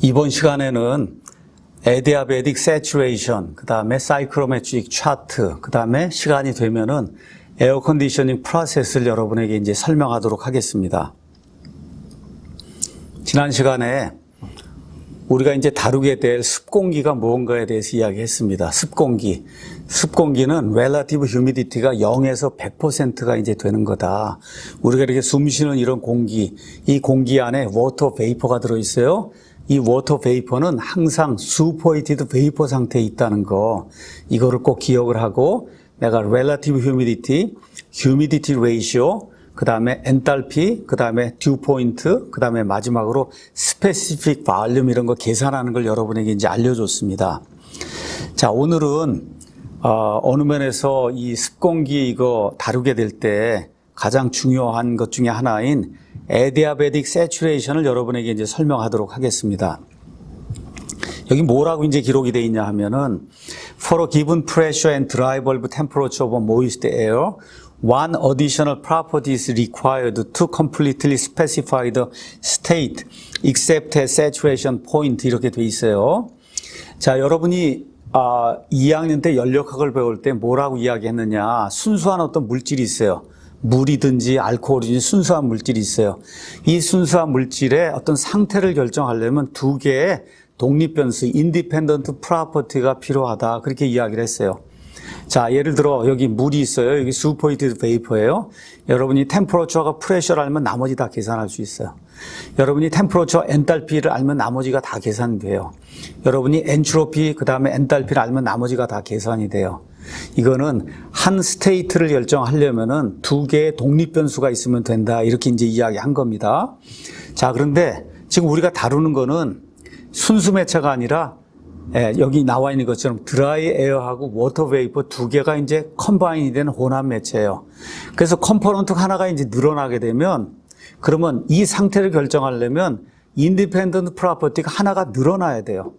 이번 시간에는 Adiabatic Saturation, 그 다음에 Cyclometric Chart, 그 다음에 시간이 되면은 에어 컨디셔닝 프로세스를 여러분에게 이제 설명하도록 하겠습니다. 지난 시간에 우리가 이제 다루게 될 습공기가 무언가에 대해서 이야기했습니다. 습공기. 습공기는 relative humidity가 0에서 100%가 이제 되는 거다. 우리가 이렇게 숨 쉬는 이런 공기, 이 공기 안에 water vapor가 들어있어요. 이 water vapor는 항상 superheated vapor 상태에 있다는 거. 이거를 꼭 기억을 하고 내가 relative humidity, humidity ratio, 그 다음에 엔탈피, 그 다음에 듀 포인트, 그 다음에 마지막으로 스페시픽 발륨 이런 거 계산하는 걸 여러분에게 이제 알려줬습니다. 자, 오늘은 어느 면에서 이 습공기 이거 다루게 될 때 가장 중요한 것 중에 하나인 Adiabatic Saturation을 여러분에게 이제 설명하도록 하겠습니다. 여기 뭐라고 이제 기록이 되어 있냐 하면은 For a given pressure and drivable temperature of a moist air, one additional property is required to completely specify the state except at saturation point 이렇게 돼 있어요. 자, 여러분이 2학년 때 연력학을 배울 때 뭐라고 이야기했느냐? 순수한 어떤 물질이 있어요. 물이든지 알코올이든지 순수한 물질이 있어요. 이 순수한 물질의 어떤 상태를 결정하려면 두 개의 독립변수, independent property가 필요하다. 그렇게 이야기를 했어요. 자, 예를 들어 여기 물이 있어요. 여기 superheated vapor예요. 여러분이 템퍼러처가 프레셔를 알면 나머지 다 계산할 수 있어요. 여러분이 템퍼러처 엔탈피를 알면 나머지가 다 계산이 돼요. 여러분이 엔트로피 그다음에 엔탈피를 알면 나머지가 다 계산이 돼요. 이거는 한 스테이트를 결정하려면은 두 개의 독립 변수가 있으면 된다. 이렇게 이제 이야기한 겁니다. 자, 그런데 지금 우리가 다루는 거는 순수 매체가 아니라 여기 나와 있는 것처럼 드라이 에어하고 워터 베이퍼 두 개가 이제 컴바인이 된 혼합 매체예요. 그래서 컴포넌트 하나가 이제 늘어나게 되면 그러면 이 상태를 결정하려면 인디펜던트 프로퍼티가 하나가 늘어나야 돼요.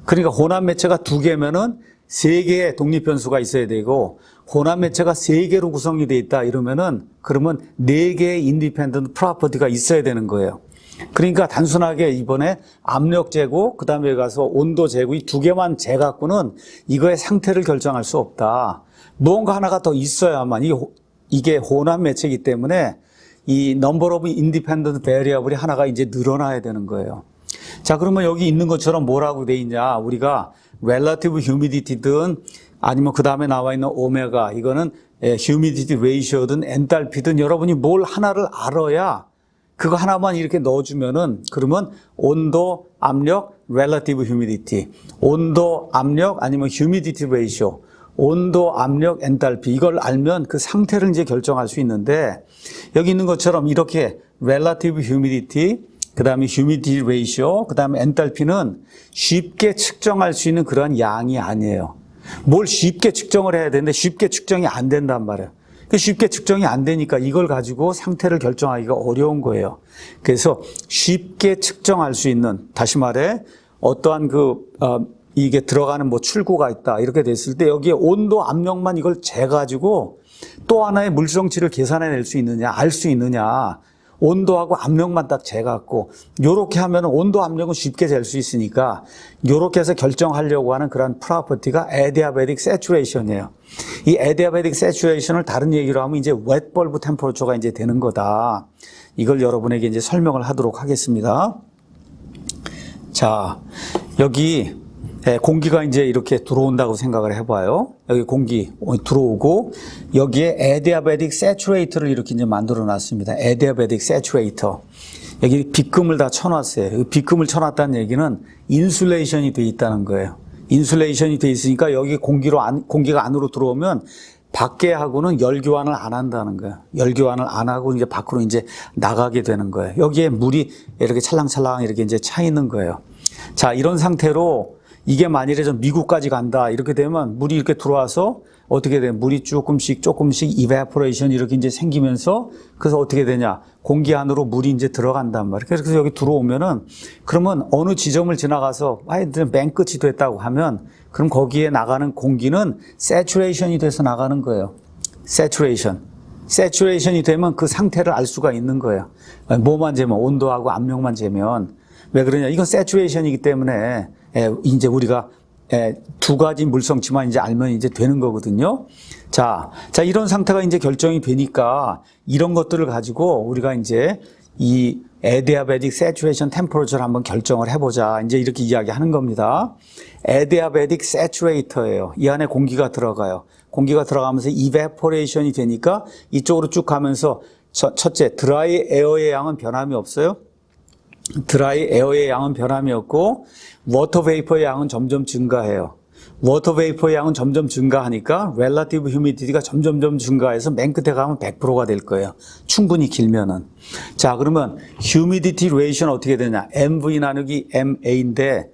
그러니까 혼합 매체가 두 개면은 세 개의 독립 변수가 있어야 되고 혼합 매체가 세 개로 구성이 돼 있다 이러면은 그러면 네 개의 인디펜던트 프로퍼티가 있어야 되는 거예요. 그러니까 단순하게 이번에 압력 재고 그다음에 가서 온도 재고 이 두 개만 재갖고는 이거의 상태를 결정할 수 없다. 무언가 하나가 더 있어야만 이게 혼합 매체이기 때문에 이 number of independent variable이 하나가 이제 늘어나야 되는 거예요. 자, 그러면 여기 있는 것처럼 뭐라고 돼 있냐? 우리가 relative humidity든 아니면 그 다음에 나와 있는 오메가 이거는 humidity ratio든 엔탈피든 여러분이 뭘 하나를 알아야 그거 하나만 이렇게 넣어주면은 그러면 온도, 압력, relative humidity, 온도, 압력 아니면 humidity ratio, 온도, 압력, 엔탈피 이걸 알면 그 상태를 이제 결정할 수 있는데 여기 있는 것처럼 이렇게 relative humidity, 그 다음에 humidity ratio, 그 다음에 엔탈피는 쉽게 측정할 수 있는 그런 양이 아니에요. 뭘 쉽게 측정을 해야 되는데 쉽게 측정이 안 된단 말이에요. 쉽게 측정이 안 되니까 이걸 가지고 상태를 결정하기가 어려운 거예요. 그래서 쉽게 측정할 수 있는, 다시 말해, 어떠한 이게 들어가는 출구가 있다. 이렇게 됐을 때 여기에 온도, 압력만 이걸 재가지고 또 하나의 물성치를 계산해낼 수 있느냐, 알 수 있느냐. 온도하고 압력만 딱 재갖고 요렇게 하면 온도 압력은 쉽게 잴 수 있으니까 요렇게 해서 결정하려고 하는 그런 프로퍼티가 Adiabatic Saturation이에요. 이 Adiabatic Saturation을 다른 얘기로 하면 이제 wet bulb temperature가 이제 되는 거다. 이걸 여러분에게 이제 설명을 하도록 하겠습니다. 자, 여기 공기가 이제 이렇게 들어온다고 생각을 해봐요. 여기 공기 들어오고 여기에 Adiabatic Saturator를 이렇게 이제 만들어 놨습니다. Adiabatic Saturator. 여기 빗금을 다 쳐놨어요. 빗금을 쳐놨다는 얘기는 인슐레이션이 돼 있다는 거예요. 인슐레이션이 돼 있으니까 여기 공기가 안으로 들어오면 밖에 하고는 열 교환을 안 한다는 거예요. 열 교환을 안 하고 이제 밖으로 이제 나가게 되는 거예요. 여기에 물이 이렇게 찰랑찰랑 이렇게 이제 차 있는 거예요. 자, 이런 상태로 이게 만일에 좀 미국까지 간다 이렇게 되면 물이 이렇게 들어와서 어떻게 돼? 물이 조금씩 evaporation 이렇게 이제 생기면서 그래서 어떻게 되냐? 공기 안으로 물이 이제 들어간단 말이에요. 그래서 여기 들어오면은 그러면 어느 지점을 지나가서 맨 끝이 됐다고 하면 그럼 거기에 나가는 공기는 saturation이 돼서 나가는 거예요. saturation이 되면 그 상태를 알 수가 있는 거예요. 뭐만 재면 온도하고 압력만 재면 왜 그러냐? 이건 세츄레이션이기 때문에 이제 우리가 두 가지 물성치만 이제 알면 이제 되는 거거든요. 자, 이런 상태가 이제 결정이 되니까 이런 것들을 가지고 우리가 이제 이 adiabatic saturation temperature를 한번 결정을 해보자. 이제 이렇게 이야기하는 겁니다. adiabatic saturator예요. 이 안에 공기가 들어가요. 공기가 들어가면서 evaporation이 되니까 이쪽으로 쭉 가면서 첫째, 드라이 에어의 양은 변함이 없어요. 드라이 에어의 양은 변함이 없고 워터 베이퍼의 양은 점점 증가해요. 워터 베이퍼의 양은 점점 증가하니까 relative humidity가 점점 증가해서 맨 끝에 가면 100%가 될 거예요. 충분히 길면은. 자, 그러면 humidity ratio는 어떻게 되냐? MV 나누기 MA인데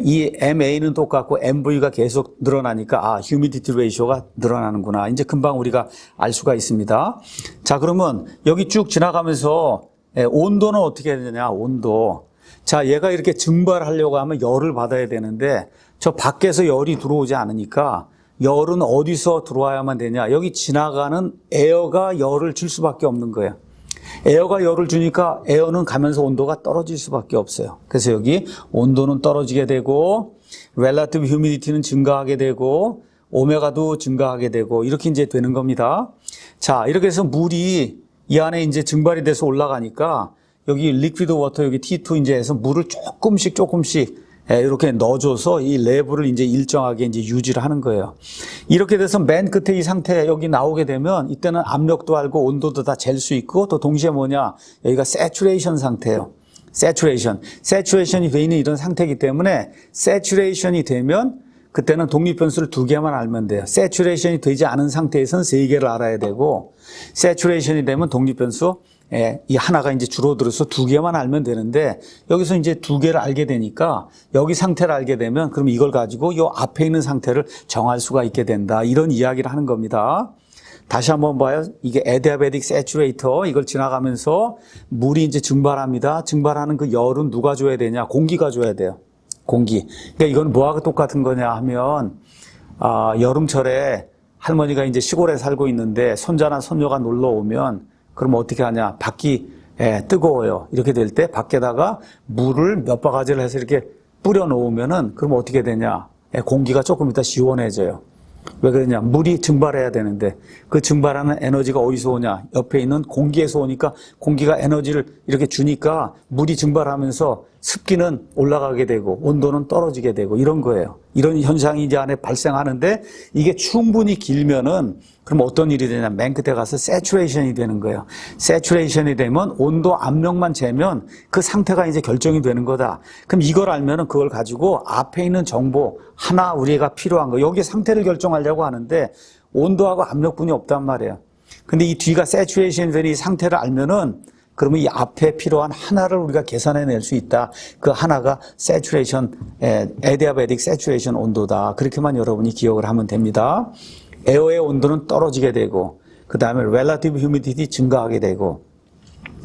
이 MA는 똑같고 MV가 계속 늘어나니까 humidity ratio가 늘어나는구나. 이제 금방 우리가 알 수가 있습니다. 자, 그러면 여기 쭉 지나가면서 온도는 어떻게 되냐? 온도. 자, 얘가 이렇게 증발하려고 하면 열을 받아야 되는데 저 밖에서 열이 들어오지 않으니까 열은 어디서 들어와야만 되냐? 여기 지나가는 에어가 열을 줄 수밖에 없는 거예요. 에어가 열을 주니까 에어는 가면서 온도가 떨어질 수밖에 없어요. 그래서 여기 온도는 떨어지게 되고 relative humidity는 증가하게 되고 오메가도 증가하게 되고 이렇게 이제 되는 겁니다. 자, 이렇게 해서 물이 이 안에 이제 증발이 돼서 올라가니까 여기 리퀴드 워터 여기 T2 이제 해서 물을 조금씩 이렇게 넣어줘서 이 레벨을 이제 일정하게 이제 유지를 하는 거예요. 이렇게 돼서 맨 끝에 이 상태 여기 나오게 되면 이때는 압력도 알고 온도도 다 잴 수 있고 또 동시에 뭐냐 여기가 saturation 상태예요. saturation이 돼 있는 이런 상태이기 때문에 saturation이 되면 그때는 독립변수를 두 개만 알면 돼요. saturation이 되지 않은 상태에서는 세 개를 알아야 되고 saturation이 되면 독립변수 이 하나가 이제 줄어들어서 두 개만 알면 되는데 여기서 이제 두 개를 알게 되니까 여기 상태를 알게 되면 그럼 이걸 가지고 이 앞에 있는 상태를 정할 수가 있게 된다. 이런 이야기를 하는 겁니다. 다시 한번 봐요. 이게 adiabatic saturator 이걸 지나가면서 물이 이제 증발합니다. 증발하는 그 열은 누가 줘야 되냐? 공기가 줘야 돼요. 공기. 그러니까 이건 뭐하고 똑같은 거냐 하면 여름철에 할머니가 이제 시골에 살고 있는데 손자나 손녀가 놀러 오면 그럼 어떻게 하냐? 밖이 뜨거워요. 이렇게 될 때 밖에다가 물을 몇 바가지를 해서 이렇게 뿌려 놓으면은 그럼 어떻게 되냐? 공기가 조금 이따 시원해져요. 왜 그러냐? 물이 증발해야 되는데 그 증발하는 에너지가 어디서 오냐? 옆에 있는 공기에서 오니까 공기가 에너지를 이렇게 주니까 물이 증발하면서 습기는 올라가게 되고 온도는 떨어지게 되고 이런 거예요. 이런 현상이 이제 안에 발생하는데 이게 충분히 길면은 그럼 어떤 일이 되냐? 맨 끝에 가서 saturation이 되는 거예요. saturation이 되면 온도 압력만 재면 그 상태가 이제 결정이 되는 거다. 그럼 이걸 알면은 그걸 가지고 앞에 있는 정보 하나 우리가 필요한 거 여기 상태를 결정하려고 하는데 온도하고 압력뿐이 없단 말이에요. 근데 이 뒤가 saturation이 되는 이 상태를 알면은 그러면 이 앞에 필요한 하나를 우리가 계산해낼 수 있다. 그 하나가 saturation, adiabatic saturation 온도다. 그렇게만 여러분이 기억을 하면 됩니다. 에어의 온도는 떨어지게 되고 그 다음에 relative humidity 증가하게 되고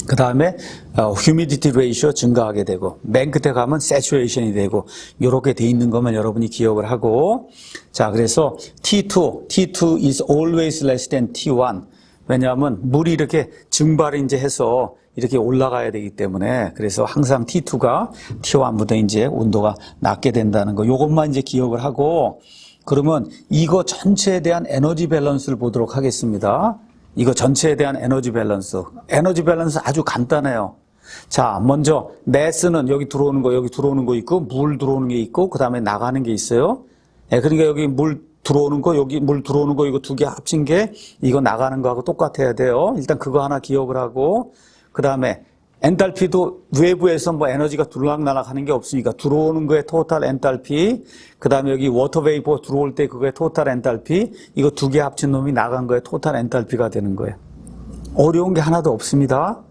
그 다음에 humidity ratio 증가하게 되고 맨 끝에 가면 saturation이 되고 이렇게 돼 있는 것만 여러분이 기억을 하고 자 그래서 T2 is always less than T1 왜냐하면 물이 이렇게 증발을 이제 해서 이렇게 올라가야 되기 때문에 그래서 항상 T2가 T1보다 이제 온도가 낮게 된다는 거 요것만 이제 기억을 하고 그러면 이거 전체에 대한 에너지 밸런스를 보도록 하겠습니다. 이거 전체에 대한 에너지 밸런스 아주 간단해요. 자, 먼저 mass는 여기 들어오는 거 있고 물 들어오는 게 있고 그 다음에 나가는 게 있어요. 그러니까 여기 물 들어오는 거 여기 물 들어오는 거 이거 두 개 합친 게 이거 나가는 거하고 똑같아야 돼요. 일단 그거 하나 기억을 하고 그 다음에 엔탈피도 외부에서 뭐 에너지가 들락날락 하는 게 없으니까 들어오는 거에 토탈 엔탈피 그 다음에 여기 워터 베이퍼 들어올 때 그거에 토탈 엔탈피 이거 두 개 합친 놈이 나간 거에 토탈 엔탈피가 되는 거예요. 어려운 게 하나도 없습니다.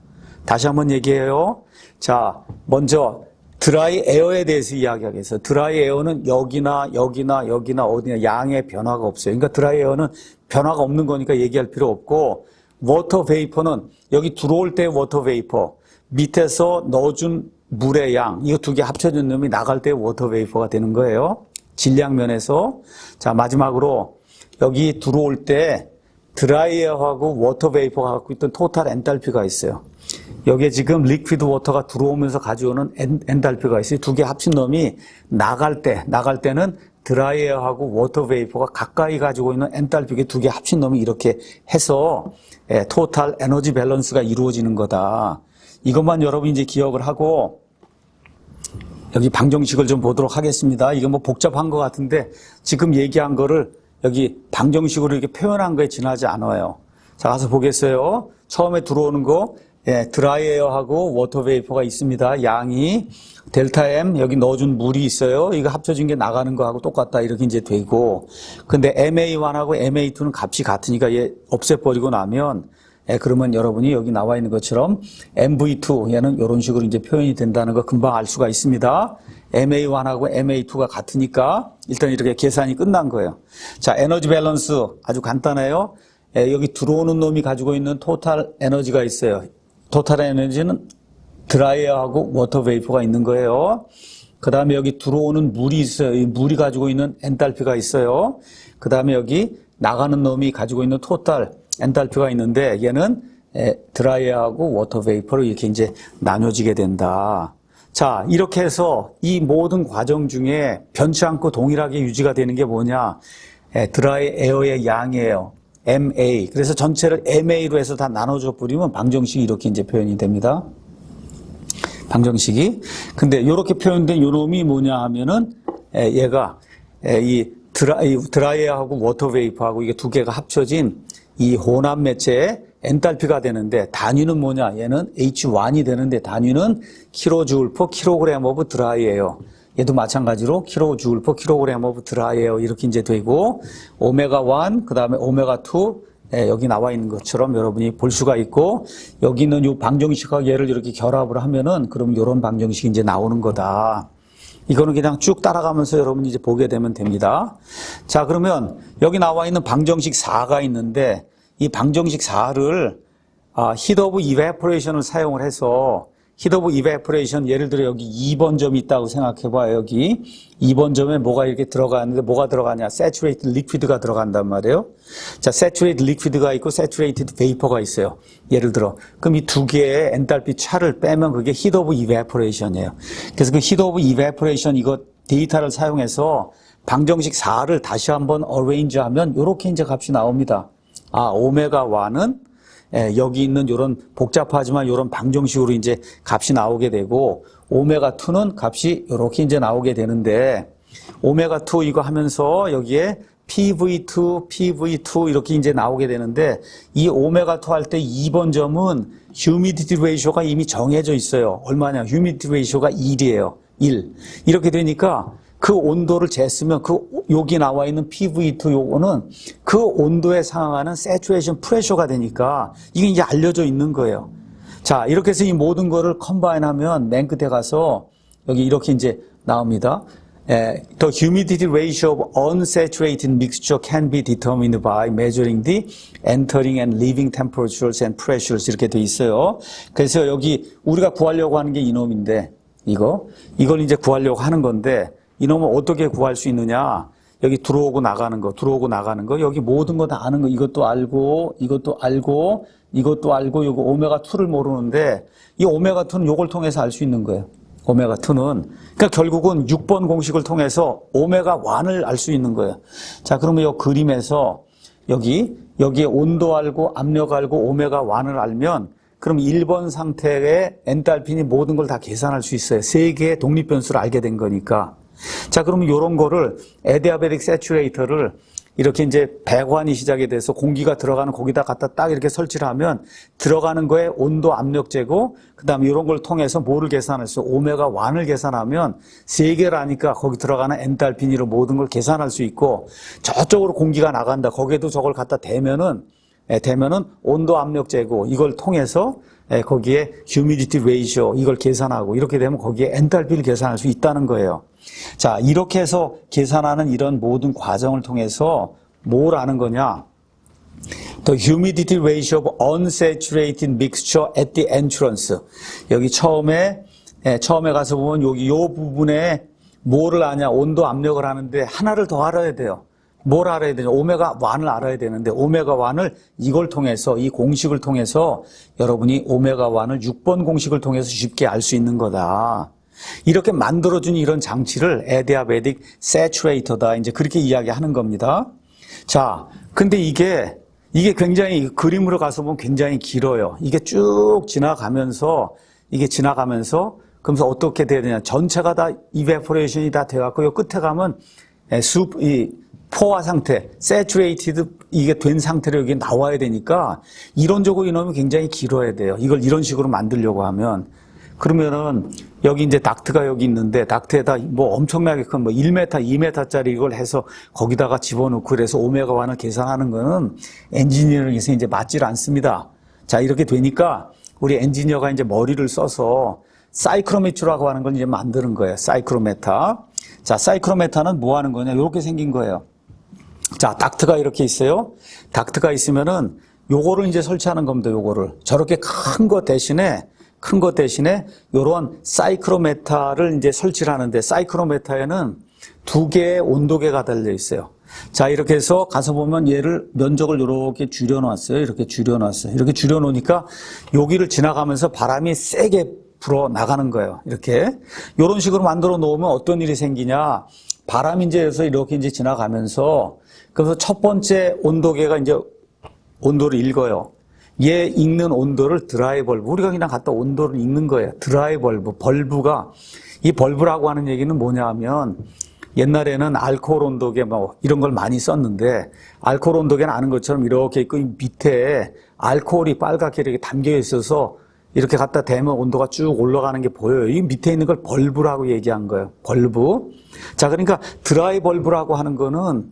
다시 한번 얘기해요. 자, 먼저 드라이 에어에 대해서 이야기하겠어요. 드라이 에어는 여기나 어디나 양의 변화가 없어요. 그러니까 드라이 에어는 변화가 없는 거니까 얘기할 필요 없고 워터 베이퍼는 여기 들어올 때 워터 베이퍼 밑에서 넣어준 물의 양 이거 두 개 합쳐진 놈이 나갈 때 워터 베이퍼가 되는 거예요. 질량 면에서 자 마지막으로 여기 들어올 때 드라이 에어하고 워터 베이퍼가 갖고 있던 토탈 엔탈피가 있어요. 여기에 지금 리퀴드 워터가 들어오면서 가져오는 엔탈피가 있어요. 두 개 합친 놈이 나갈 때는 드라이에어하고 워터 베이퍼가 가까이 가지고 있는 엔탈피 두 개 합친 놈이 이렇게 해서 토탈 에너지 밸런스가 이루어지는 거다. 이것만 여러분이 이제 기억을 하고 여기 방정식을 좀 보도록 하겠습니다. 이거 뭐 복잡한 것 같은데 지금 얘기한 거를 여기 방정식으로 이렇게 표현한 거에 지나지 않아요. 자, 가서 보겠어요. 처음에 들어오는 거 드라이에어하고 워터 베이퍼가 있습니다. 양이 델타 M 여기 넣어준 물이 있어요. 이거 합쳐진 게 나가는 거하고 똑같다 이렇게 이제 되고, 근데 MA1하고 MA2는 값이 같으니까 얘 없애버리고 나면 그러면 여러분이 여기 나와 있는 것처럼 MV2 얘는 이런 식으로 이제 표현이 된다는 거 금방 알 수가 있습니다. MA1하고 MA2가 같으니까 일단 이렇게 계산이 끝난 거예요. 자, 에너지 밸런스 아주 간단해요. 여기 들어오는 놈이 가지고 있는 토탈 에너지가 있어요. 토탈 에너지는 드라이어하고 워터 베이퍼가 있는 거예요. 그 다음에 여기 들어오는 물이 있어요. 이 물이 가지고 있는 엔탈피가 있어요. 그 다음에 여기 나가는 놈이 가지고 있는 토탈 엔탈피가 있는데 얘는 드라이어하고 워터 베이퍼로 이렇게 이제 나눠지게 된다. 자, 이렇게 해서 이 모든 과정 중에 변치 않고 동일하게 유지가 되는 게 뭐냐? 드라이에어의 양이에요. MA. 그래서 전체를 MA로 해서 다 나눠줘 버리면 방정식이 이렇게 이제 표현이 됩니다. 방정식이. 근데 이렇게 표현된 요 놈이 뭐냐 하면은 얘가 이 드라이어하고 워터 베이퍼하고 이게 두 개가 합쳐진 이 혼합 매체의 엔탈피가 되는데 단위는 뭐냐? 얘는 H1이 되는데 단위는 킬로줄 퍼 킬로그램 오브 드라이에어. 얘도 마찬가지로 킬로줄 퍼 킬로그램 오브 드라이에어 이렇게 이제 되고, 오메가1 그다음에 오메가2 여기 나와 있는 것처럼 여러분이 볼 수가 있고, 여기 있는 이 방정식과 얘를 이렇게 결합을 하면은 그럼 이런 방정식이 이제 나오는 거다. 이거는 그냥 쭉 따라가면서 여러분이 이제 보게 되면 됩니다. 자, 그러면 여기 나와 있는 방정식 4가 있는데 이 방정식 4를 히트 오브 이베포레이션을 사용을 해서, 히트 오브 이베포레이션 예를 들어 여기 2번 점이 있다고 생각해 봐요. 여기 2번 점에 뭐가 이렇게 들어가는데 뭐가 들어가냐? Saturated liquid가 들어간단 말이에요. 자, Saturated liquid가 있고 Saturated vapor가 있어요. 예를 들어. 그럼 이 두 개의 엔탈피 차를 빼면 그게 히트 오브 이베포레이션이에요. 그래서 그 히트 오브 이베포레이션 이거 데이터를 사용해서 방정식 4를 다시 한번 어레인지 하면 이렇게 이제 값이 나옵니다. 오메가1은 여기 있는 이런 복잡하지만 이런 방정식으로 이제 값이 나오게 되고, 오메가2는 값이 이렇게 이제 나오게 되는데, 오메가2 이거 하면서 여기에 PV2 이렇게 이제 나오게 되는데, 이 오메가2 할 때 2번 점은 humidity ratio가 이미 정해져 있어요. 얼마냐? humidity ratio가 1이에요. 1. 이렇게 되니까 그 온도를 쟀으면 여기 나와 있는 PV2 요거는 그 온도에 상응하는 saturation pressure가 되니까 이게 이제 알려져 있는 거예요. 자, 이렇게 해서 이 모든 거를 컴바인하면 맨 끝에 가서 여기 이렇게 이제 나옵니다. The humidity ratio of unsaturated mixture can be determined by measuring the entering and leaving temperatures and pressures 이렇게 돼 있어요. 그래서 여기 우리가 구하려고 하는 게 이놈인데 이걸 이제 구하려고 하는 건데, 이놈을 어떻게 구할 수 있느냐? 여기 들어오고 나가는 거, 여기 모든 거 다 아는 거, 이것도 알고, 이것도 알고, 요거 오메가2를 모르는데, 이 오메가2는 요걸 통해서 알 수 있는 거예요. 오메가2는. 그러니까 결국은 6번 공식을 통해서 오메가1을 알 수 있는 거예요. 자, 그러면 이 그림에서 여기에 온도 알고, 압력 알고, 오메가1을 알면, 그럼 1번 상태의 엔탈피니 모든 걸 다 계산할 수 있어요. 세 개의 독립변수를 알게 된 거니까. 자, 그러면 이런 거를 에디아베틱 세츄레이터를 이렇게 이제 배관이 시작이 돼서 공기가 들어가는 거기다 갖다 딱 이렇게 설치를 하면 들어가는 거에 온도 압력 재고, 그 다음에 이런 걸 통해서 뭐를 계산했어? 오메가1을 계산하면 세 개를 하니까 거기 들어가는 엔탈피니로 모든 걸 계산할 수 있고, 저쪽으로 공기가 나간다. 거기에도 저걸 갖다 대면은 온도 압력 재고 이걸 통해서 거기에 humidity ratio 이걸 계산하고, 이렇게 되면 거기에 엔탈피를 계산할 수 있다는 거예요. 자, 이렇게 해서 계산하는 이런 모든 과정을 통해서 뭘 아는 거냐? The humidity ratio of unsaturated mixture at the entrance. 여기 처음에 가서 보면 여기 요 부분에 뭐를 아냐? 온도 압력을 하는데 하나를 더 알아야 돼요. 뭘 알아야 되냐? 오메가1을 알아야 되는데 오메가1을 이걸 통해서 이 공식을 통해서 여러분이 오메가1을 6번 공식을 통해서 쉽게 알 수 있는 거다. 이렇게 만들어준 이런 장치를 에디아베틱 세츄레이터다. 이제 그렇게 이야기하는 겁니다. 자, 근데 이게 굉장히 그림으로 가서 보면 굉장히 길어요. 이게 쭉 지나가면서 그러면서 어떻게 돼야 되냐? 전체가 다 이베포레이션이 다 돼갖고 요 끝에 가면 이 포화 상태, 세츄레이티드 이게 된 상태로 여기 나와야 되니까 이론적으로 이놈이 굉장히 길어야 돼요. 이걸 이런 식으로 만들려고 하면 그러면은 여기 이제 닥트가 여기 있는데 닥트에다 뭐 엄청나게 큰 뭐 1m, 2m짜리 이걸 해서 거기다가 집어넣고 그래서 오메가1을 계산하는 거는 엔지니어링에서 이제 맞질 않습니다. 자, 이렇게 되니까 우리 엔지니어가 이제 머리를 써서 사이크로메트라고 하는 걸 이제 만드는 거예요. 사이크로메타. 자, 사이크로메타는 뭐 하는 거냐? 이렇게 생긴 거예요. 자, 닥트가 이렇게 있어요. 닥트가 있으면은 요거를 이제 설치하는 겁니다. 요거를. 저렇게 큰 거 대신에 요런 사이크로메타를 이제 설치를 하는데 사이크로메타에는 두 개의 온도계가 달려 있어요. 자, 이렇게 해서 가서 보면 얘를 면적을 이렇게 줄여놨어요. 이렇게 줄여놨어요. 이렇게 줄여놓으니까 여기를 지나가면서 바람이 세게 불어 나가는 거예요. 이렇게. 요런 식으로 만들어 놓으면 어떤 일이 생기냐. 바람이 이제 여기서 이렇게 이제 지나가면서 그래서 첫 번째 온도계가 이제 온도를 읽어요. 얘 읽는 온도를 드라이 벌브. 우리가 그냥 갖다 온도를 읽는 거예요. 드라이 벌브. 벌브가, 이 벌브라고 하는 얘기는 뭐냐 하면 옛날에는 알코올 온도계 뭐 이런 걸 많이 썼는데 알코올 온도계는 아는 것처럼 이렇게 있고 밑에 알코올이 빨갛게 이렇게 담겨 있어서 이렇게 갖다 대면 온도가 쭉 올라가는 게 보여요. 이 밑에 있는 걸 벌브라고 얘기한 거예요. 벌브. 자, 그러니까 드라이 벌브라고 하는 거는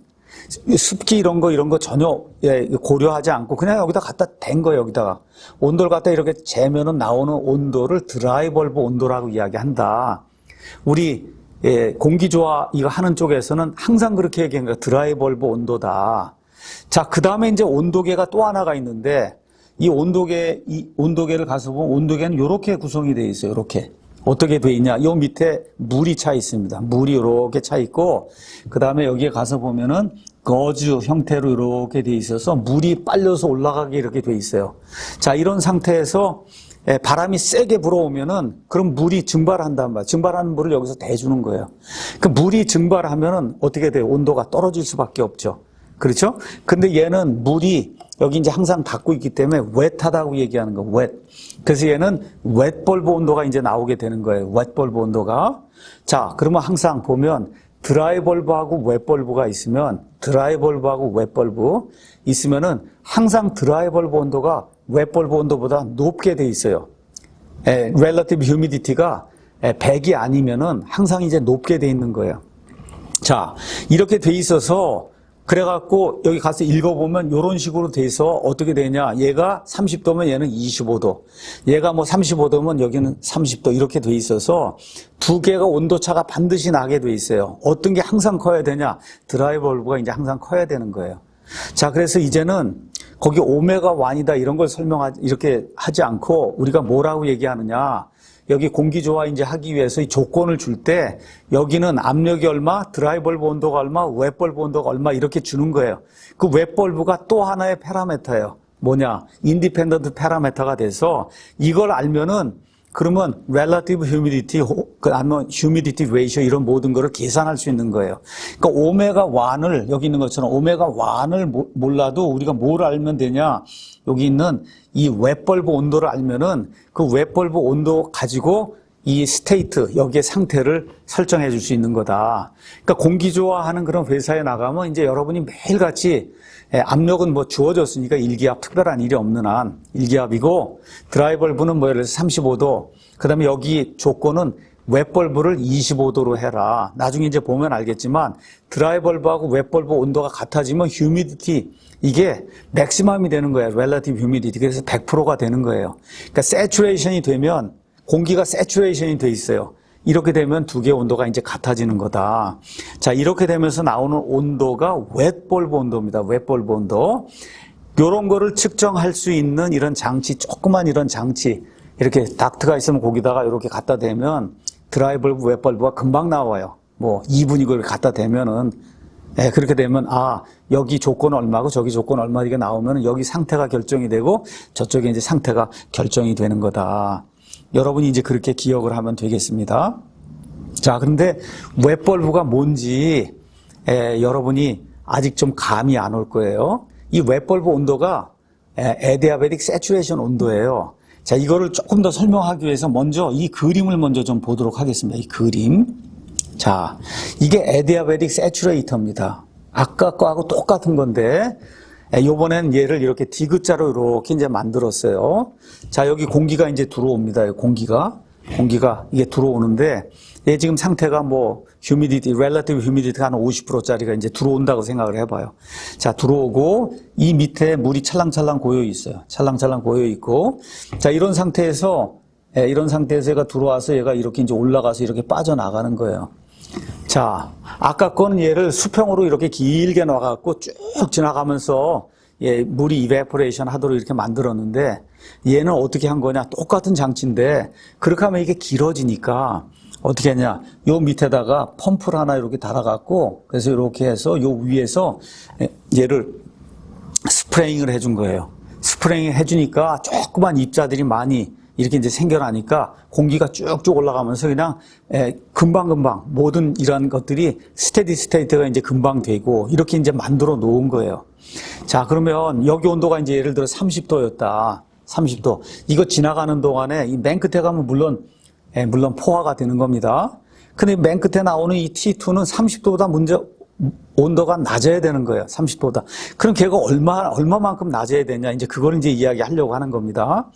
습기 이런 거 전혀 고려하지 않고 그냥 여기다 갖다 댄 거예요. 여기다가 온도를 갖다 이렇게 재면은 나오는 온도를 드라이 벌브 온도라고 이야기한다. 우리 공기조화 이거 하는 쪽에서는 항상 그렇게 얘기한 거예요. 드라이 벌브 온도다. 자, 그 다음에 이제 온도계가 또 하나가 있는데 이 온도계를 가서 보면 온도계는 이렇게 구성이 되어 있어요. 이렇게. 어떻게 되어 있냐? 요 밑에 물이 차 있습니다. 물이 이렇게 차 있고, 그 다음에 여기에 가서 보면은 거즈 형태로 이렇게 되어 있어서 물이 빨려서 올라가게 이렇게 되어 있어요. 자, 이런 상태에서 바람이 세게 불어오면은 그럼 물이 증발한단 말이에요. 증발하는 물을 여기서 대주는 거예요. 그 물이 증발하면은 어떻게 돼요? 온도가 떨어질 수밖에 없죠. 그렇죠? 근데 얘는 물이 여기 이제 항상 닿고 있기 때문에 웻하다고 얘기하는 거, 웻. 그래서 얘는 웻벌브 온도가 이제 나오게 되는 거예요. 웻벌브 온도가. 자, 그러면 항상 보면 드라이 벌브하고 웻벌브가 있으면 드라이 벌브하고 웻벌브 있으면은 항상 드라이 벌브 온도가 웻벌브 온도보다 높게 돼 있어요. relative humidity가 100이 아니면은 항상 이제 높게 돼 있는 거예요. 자, 이렇게 돼 있어서 그래갖고 여기 가서 읽어보면 이런 식으로 돼서 어떻게 되냐. 얘가 30도면 얘는 25도. 얘가 뭐 35도면 여기는 30도 이렇게 돼 있어서 두 개가 온도차가 반드시 나게 돼 있어요. 어떤 게 항상 커야 되냐. 드라이 벌브가 이제 항상 커야 되는 거예요. 자, 그래서 이제는 거기 오메가1이다 이런 걸 이렇게 하지 않고 우리가 뭐라고 얘기하느냐. 여기 공기조화 이제 하기 위해서 이 조건을 줄 때 여기는 압력이 얼마, 드라이 벌브 온도가 얼마, 웻벌브 온도가 얼마 이렇게 주는 거예요. 그 웻벌브가 또 하나의 파라미터예요. 뭐냐? 인디펜던트 파라미터가 돼서 이걸 알면은 그러면 relative humidity, 아니면 humidity ratio 이런 모든 거를 계산할 수 있는 거예요. 그러니까 오메가1을 여기 있는 것처럼 오메가1을 몰라도 우리가 뭘 알면 되냐? 여기 있는 이 웻벌브 온도를 알면은 그 웻벌브 온도 가지고 이 스테이트, 여기의 상태를 설정해 줄 수 있는 거다. 그러니까 공기조화하는 그런 회사에 나가면 이제 여러분이 매일같이 압력은 뭐 주어졌으니까 일기압 특별한 일이 없는 한 일기압이고 드라이 벌브는 뭐 예를 들어서 35도 그 다음에 여기 조건은 웻벌브를 25도로 해라. 나중에 이제 보면 알겠지만 드라이 벌브하고 웻벌브 온도가 같아지면 휴미디티 이게 맥시멈이 되는 거예요. relative humidity. 그래서 100%가 되는 거예요. 그러니까 saturation이 되면 공기가 saturation이 돼 있어요. 이렇게 되면 두 개의 온도가 이제 같아지는 거다. 자, 이렇게 되면서 나오는 온도가 웻벌브 온도입니다. 웻벌브 온도. 요런 거를 측정할 수 있는 이런 장치, 조그만 이런 장치, 이렇게 닥트가 있으면 거기다가 이렇게 갖다 대면 드라이 벌브, 웻벌브가 금방 나와요. 뭐 2분이고 이렇게 갖다 대면은 예, 그렇게 되면, 여기 조건 얼마고 저기 조건 얼마 이게 나오면 여기 상태가 결정이 되고 저쪽에 이제 상태가 결정이 되는 거다. 여러분이 이제 그렇게 기억을 하면 되겠습니다. 자, 그런데 웹벌브가 뭔지, 여러분이 아직 좀 감이 안 올 거예요. 이 웹벌브 온도가 에디아베틱 세츄레이션 온도예요. 자, 이거를 조금 더 설명하기 위해서 먼저 이 그림을 먼저 좀 보도록 하겠습니다. 이 그림. 자, 이게 에디아베틱 세츄레이터입니다. 아까 거하고 똑같은 건데, 요번엔 얘를 이렇게 디귿자로 이렇게 이제 만들었어요. 자, 여기 공기가 이제 들어옵니다. 공기가 이게 들어오는데, 얘 지금 상태가 휴미디티, 렐러티브 휴미디티가 한 50%짜리가 이제 들어온다고 생각을 해봐요. 자, 들어오고, 이 밑에 물이 찰랑찰랑 고여 있어요. 찰랑찰랑 고여 있고, 자, 이런 상태에서 얘가 들어와서 얘가 이렇게 이제 올라가서 이렇게 빠져나가는 거예요. 자, 아까 거는 얘를 수평으로 이렇게 길게 놔갖고 쭉 지나가면서 물이 이베포레이션 하도록 이렇게 만들었는데, 얘는 어떻게 한 거냐? 똑같은 장치인데, 그렇게 하면 이게 길어지니까, 어떻게 했냐? 요 밑에다가 펌프를 하나 이렇게 달아갖고, 그래서 이렇게 해서 요 위에서 얘를 스프레잉을 해준 거예요. 스프레잉 해주니까 조그만 입자들이 많이 이렇게 이제 생겨나니까 공기가 쭉쭉 올라가면서 그냥 금방금방 모든 이런 것들이 스테디 스테이트가 이제 금방 되고 이렇게 이제 만들어 놓은 거예요. 자, 그러면 여기 온도가 이제 예를 들어 30도였다. 30도. 이거 지나가는 동안에 이 맨 끝에 가면 물론 포화가 되는 겁니다. 근데 맨 끝에 나오는 이 T2는 30도보다 온도가 낮아야 되는 거예요. 30도보다. 그럼 걔가 얼마만큼 낮아야 되냐. 이제 그걸 이제 이야기하려고 하는 겁니다.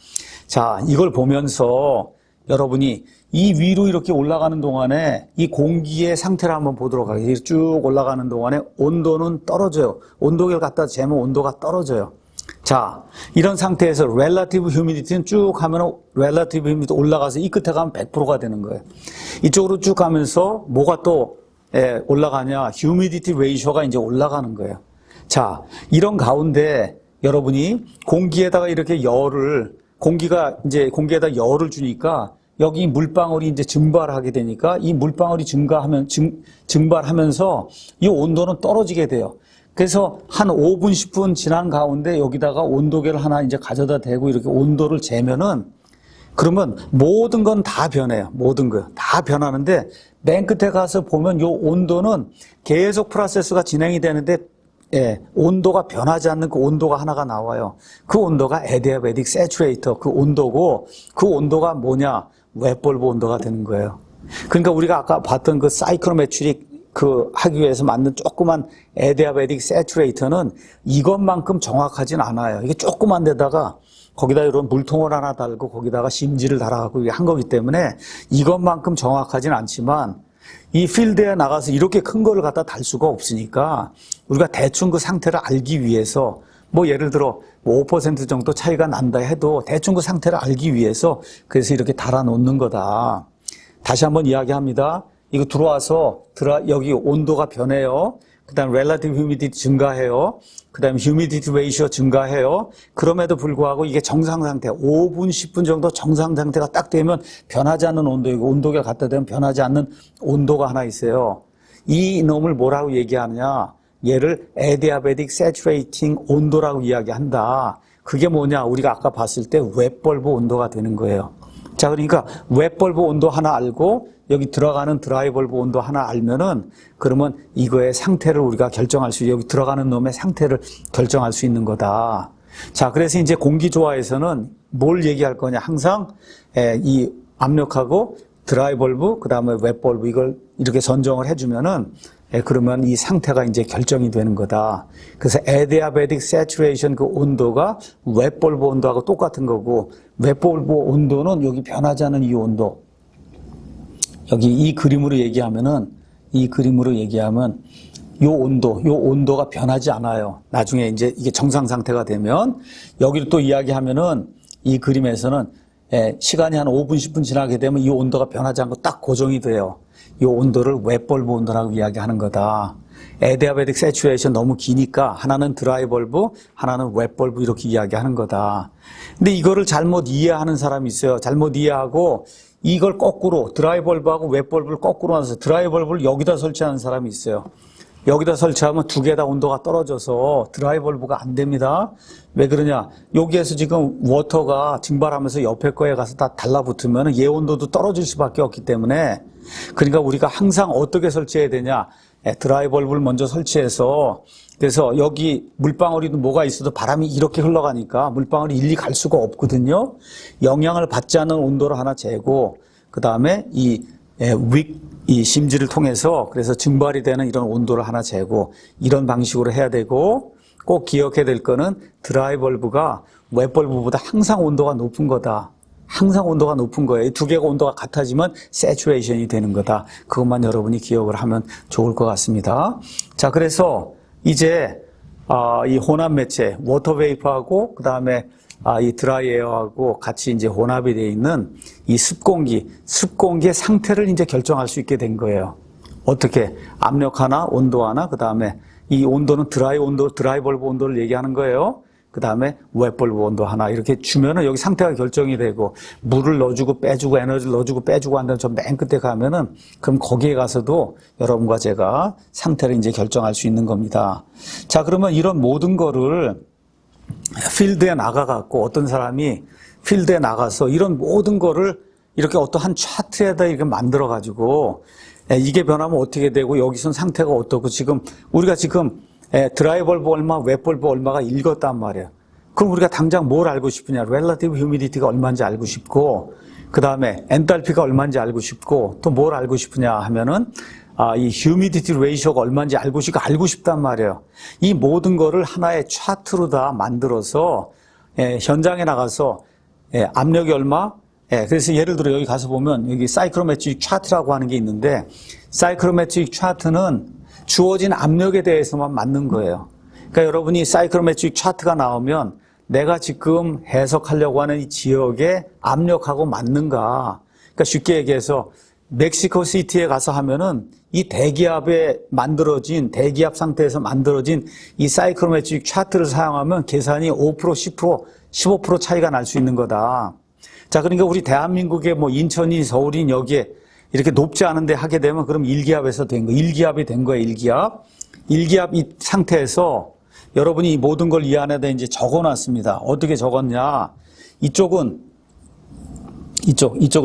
자, 이걸 보면서 여러분이 이 위로 이렇게 올라가는 동안에 이 공기의 상태를 한번 보도록 하겠습니다. 쭉 올라가는 동안에 온도는 떨어져요. 온도계를 갖다 재면 온도가 떨어져요. 자, 이런 상태에서 relative humidity는 쭉 하면 relative humidity 올라가서 이 끝에 가면 100%가 되는 거예요. 이쪽으로 쭉 가면서 뭐가 또 올라가냐? humidity ratio가 이제 올라가는 거예요. 자, 이런 가운데 여러분이 공기에다가 이렇게 공기에다 열을 주니까 여기 물방울이 이제 증발하게 되니까 이 물방울이 증발하면서 이 온도는 떨어지게 돼요. 그래서 한 5분, 10분 지난 가운데 여기다가 온도계를 하나 이제 가져다 대고 이렇게 온도를 재면은 그러면 모든 건 다 변해요. 모든 거 다 변하는데 맨 끝에 가서 보면 요 온도는 계속 프로세스가 진행이 되는데 온도가 변하지 않는 그 온도가 하나가 나와요. 그 온도가 에디아베틱 세츄레이터 그 온도고 그 온도가 뭐냐? 웹벌브 온도가 되는 거예요. 그러니까 우리가 아까 봤던 그 사이클로메트릭 하기 위해서 만든 조그만 에디아베틱 세츄레이터는 이것만큼 정확하진 않아요. 이게 조그만 데다가 거기다 이런 물통을 하나 달고 거기다가 심지를 달아갖고 한 거기 때문에 이것만큼 정확하진 않지만 이 필드에 나가서 이렇게 큰 거를 갖다 달 수가 없으니까 우리가 대충 그 상태를 알기 위해서 예를 들어 5% 정도 차이가 난다 해도 대충 그 상태를 알기 위해서 그래서 이렇게 달아 놓는 거다. 다시 한번 이야기합니다. 이거 들어와서 여기 온도가 변해요. 그다음 relative humidity 증가해요. 그다음 humidity ratio 증가해요. 그럼에도 불구하고 이게 정상 상태 5분 10분 정도 정상 상태가 딱 되면 변하지 않는 온도이고 온도계를 갖다 대면 변하지 않는 온도가 하나 있어요. 이 놈을 뭐라고 얘기하느냐? 얘를 에디아베틱 세츄레이팅 온도라고 이야기한다. 그게 뭐냐? 우리가 아까 봤을 때 웹벌브 온도가 되는 거예요. 자, 그러니까 웹벌브 온도 하나 알고 여기 들어가는 드라이벌브 온도 하나 알면은 그러면 이거의 상태를 우리가 여기 들어가는 놈의 상태를 결정할 수 있는 거다. 자, 그래서 이제 공기조화에서는 뭘 얘기할 거냐? 항상 이 압력하고 드라이벌브 그다음에 웹벌브 이걸 이렇게 선정을 해주면은 그러면 이 상태가 이제 결정이 되는 거다. 그래서 에디아베틱 세츄레이션 그 온도가 웹벌브 온도하고 똑같은 거고 웹벌브 온도는 여기 변하지 않는 이 온도. 여기 이 그림으로 얘기하면 요 온도가 변하지 않아요. 나중에 이제 이게 정상 상태가 되면 여기를 또 이야기하면은 이 그림에서는 시간이 한 5분, 10분 지나게 되면 이 온도가 변하지 않고 딱 고정이 돼요. 이 온도를 웹벌브 온도라고 이야기하는 거다. 에디아베틱 세츄레이션 너무 기니까 하나는 드라이벌브, 하나는 웹벌브 이렇게 이야기하는 거다. 근데 이거를 잘못 이해하는 사람이 있어요. 잘못 이해하고 이걸 거꾸로 드라이벌브하고 웹벌브를 거꾸로 놔서 드라이벌브를 여기다 설치하는 사람이 있어요. 여기다 설치하면 두 개 다 온도가 떨어져서 드라이 벌브가 안 됩니다. 왜 그러냐? 여기에서 지금 워터가 증발하면서 옆에 거에 가서 다 달라붙으면 얘 온도도 떨어질 수밖에 없기 때문에 그러니까 우리가 항상 어떻게 설치해야 되냐? 드라이 벌브를 먼저 설치해서 그래서 여기 물방울이도 뭐가 있어도 바람이 이렇게 흘러가니까 물방울이 일리 갈 수가 없거든요. 영향을 받지 않는 온도를 하나 재고 그 다음에 이 심지를 통해서 그래서 증발이 되는 이런 온도를 하나 재고 이런 방식으로 해야 되고 꼭 기억해야 될 거는 드라이 벌브가 웻 벌브보다 항상 온도가 높은 거다. 항상 온도가 높은 거예요. 이 두 개가 온도가 같아지면 세츄레이션이 되는 거다. 그것만 여러분이 기억을 하면 좋을 것 같습니다. 자, 그래서 이제 이 혼합 매체 워터 베이퍼하고 그 다음에 이 드라이 에어하고 같이 이제 혼합이 되어 있는 이 습공기의 상태를 이제 결정할 수 있게 된 거예요. 어떻게? 압력 하나, 온도 하나, 그 다음에 이 온도는 드라이 벌브 온도를 얘기하는 거예요. 그 다음에 웻 벌브 온도 하나 이렇게 주면은 여기 상태가 결정이 되고 물을 넣어주고 빼주고 에너지를 넣어주고 빼주고 한다는 저 맨 끝에 가면은 그럼 거기에 가서도 여러분과 제가 상태를 이제 결정할 수 있는 겁니다. 자, 그러면 이런 모든 거를 필드에 나가갖고 어떤 사람이 필드에 나가서 이런 모든 거를 이렇게 어떠한 차트에다 이렇게 만들어가지고 이게 변하면 어떻게 되고 여기선 상태가 어떻고 지금 우리가 지금 드라이 벌브 얼마, 웻 벌브 얼마가 읽었단 말이에요. 그럼 우리가 당장 뭘 알고 싶으냐? 렐러티브 휴미디티가 얼마인지 알고 싶고 그 다음에 엔탈피가 얼마인지 알고 싶고 또 뭘 알고 싶으냐 하면은 이 휴미디티 레이쇼가 얼마인지 알고 싶단 말이에요. 이 모든 거를 하나의 차트로 다 만들어서 현장에 나가서 압력이 얼마? 그래서 예를 들어 여기 가서 보면 여기 사이클로메트릭 차트라고 하는 게 있는데 사이클로메트릭 차트는 주어진 압력에 대해서만 맞는 거예요. 그러니까 여러분이 사이클로메트릭 차트가 나오면 내가 지금 해석하려고 하는 이 지역의 압력하고 맞는가? 그러니까 쉽게 얘기해서 멕시코 시티에 가서 하면은 이 대기압 상태에서 만들어진 이 사이클로메트릭 차트를 사용하면 계산이 5%, 10%, 15% 차이가 날 수 있는 거다. 자, 그러니까 우리 대한민국의 뭐 인천이, 서울이 여기에 이렇게 높지 않은데 하게 되면 그럼 1기압에서 된 거, 1기압이 된 거예요, 1기압. 1기압 이 상태에서 여러분이 이 모든 걸 이 안에다 이제 적어 놨습니다. 어떻게 적었냐? 이쪽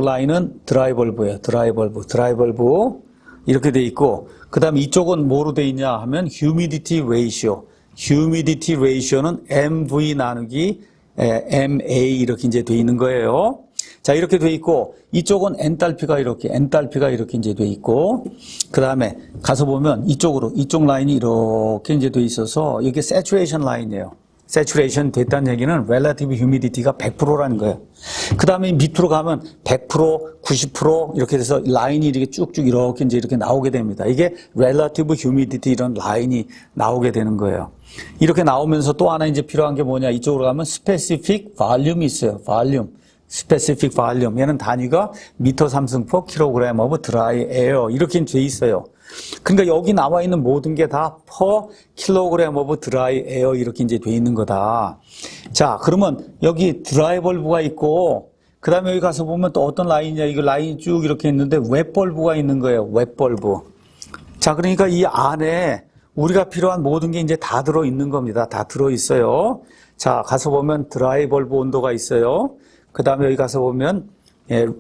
라인은 드라이 벌브예요. 드라이 벌브. 이렇게 돼 있고, 그 다음에 이쪽은 뭐로 돼 있냐 하면 휴미디티 레이시오. 휴미디티 레이시오는 MV 나누기 MA 이렇게 이제 돼 있는 거예요. 자, 이렇게 돼 있고, 이쪽은 엔탈피가 이렇게 이제 돼 있고, 그 다음에 가서 보면 이쪽 라인이 이렇게 이제 돼 있어서, 이게 세츄레이션 라인이에요. 세츄레이션 됐다는 얘기는 relative humidity가 100%라는 거예요. 그 다음에 밑으로 가면 100%, 90% 이렇게 돼서 라인이 이렇게 쭉쭉 이렇게 이제 이렇게 나오게 됩니다. 이게 relative humidity 이런 라인이 나오게 되는 거예요. 이렇게 나오면서 또 하나 이제 필요한 게 뭐냐. 이쪽으로 가면 specific volume이 있어요. specific volume. 얘는 단위가 미터 삼승 per kilogram of dry air. 이렇게 돼 있어요. 그러니까 여기 나와 있는 모든 게 다 per kilogram of dry air 이렇게 이제 돼 있는 거다. 자, 그러면 여기 드라이 벌브가 있고, 그 다음에 여기 가서 보면 또 어떤 라인이냐. 이거 라인이 쭉 이렇게 있는데 웻 벌브가 있는 거예요. 웻 벌브. 자, 그러니까 이 안에 우리가 필요한 모든 게 이제 다 들어 있는 겁니다. 다 들어 있어요. 자, 가서 보면 드라이 벌브 온도가 있어요. 그 다음에 여기 가서 보면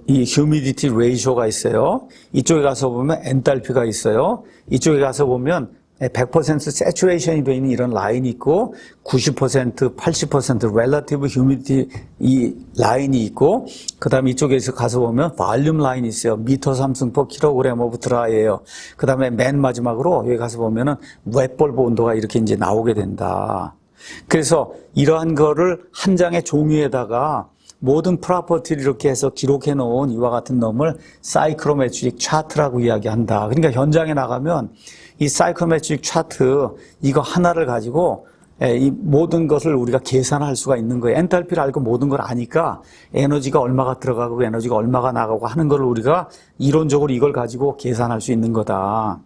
이 휴미디티 레이쇼가 있어요. 이쪽에 가서 보면 엔탈피가 있어요. 이쪽에 가서 보면 100% 세츄레이션이 되어 있는 이런 라인이 있고 90%, 80% relative humidity 이 라인이 있고 그 다음에 이쪽에서 가서 보면 볼륨 라인이 있어요. 미터 삼승 per kilogram of dry air. 그 다음에 맨 마지막으로 여기 가서 보면은 웻 벌브 온도가 이렇게 이제 나오게 된다. 그래서 이러한 거를 한 장의 종이에다가 모든 프로퍼티를 이렇게 해서 기록해 놓은 이와 같은 놈을 사이클로메트릭 차트라고 이야기한다. 그러니까 현장에 나가면 이 사이클로메트릭 차트 이거 하나를 가지고 이 모든 것을 우리가 계산할 수가 있는 거예요. 엔탈피를 알고 모든 걸 아니까 에너지가 얼마가 들어가고 에너지가 얼마가 나가고 하는 걸 우리가 이론적으로 이걸 가지고 계산할 수 있는 거다.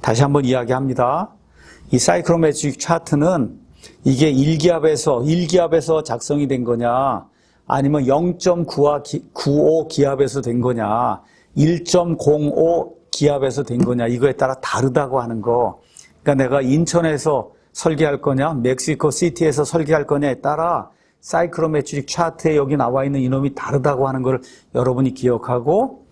다시 한번 이야기합니다. 이 사이클로메트릭 차트는 이게 1기압에서 작성이 된 거냐 아니면 0.95 기압에서 된 거냐, 1.05 기압에서 된 거냐, 이거에 따라 다르다고 하는 거. 그러니까 그러니까 내가 인천에서 설계할 거냐, 멕시코 시티에서 설계할 거냐에 따라 사이클로메트릭 차트에 여기 나와 있는 이놈이 다르다고 하는 걸 여러분이 기억하고,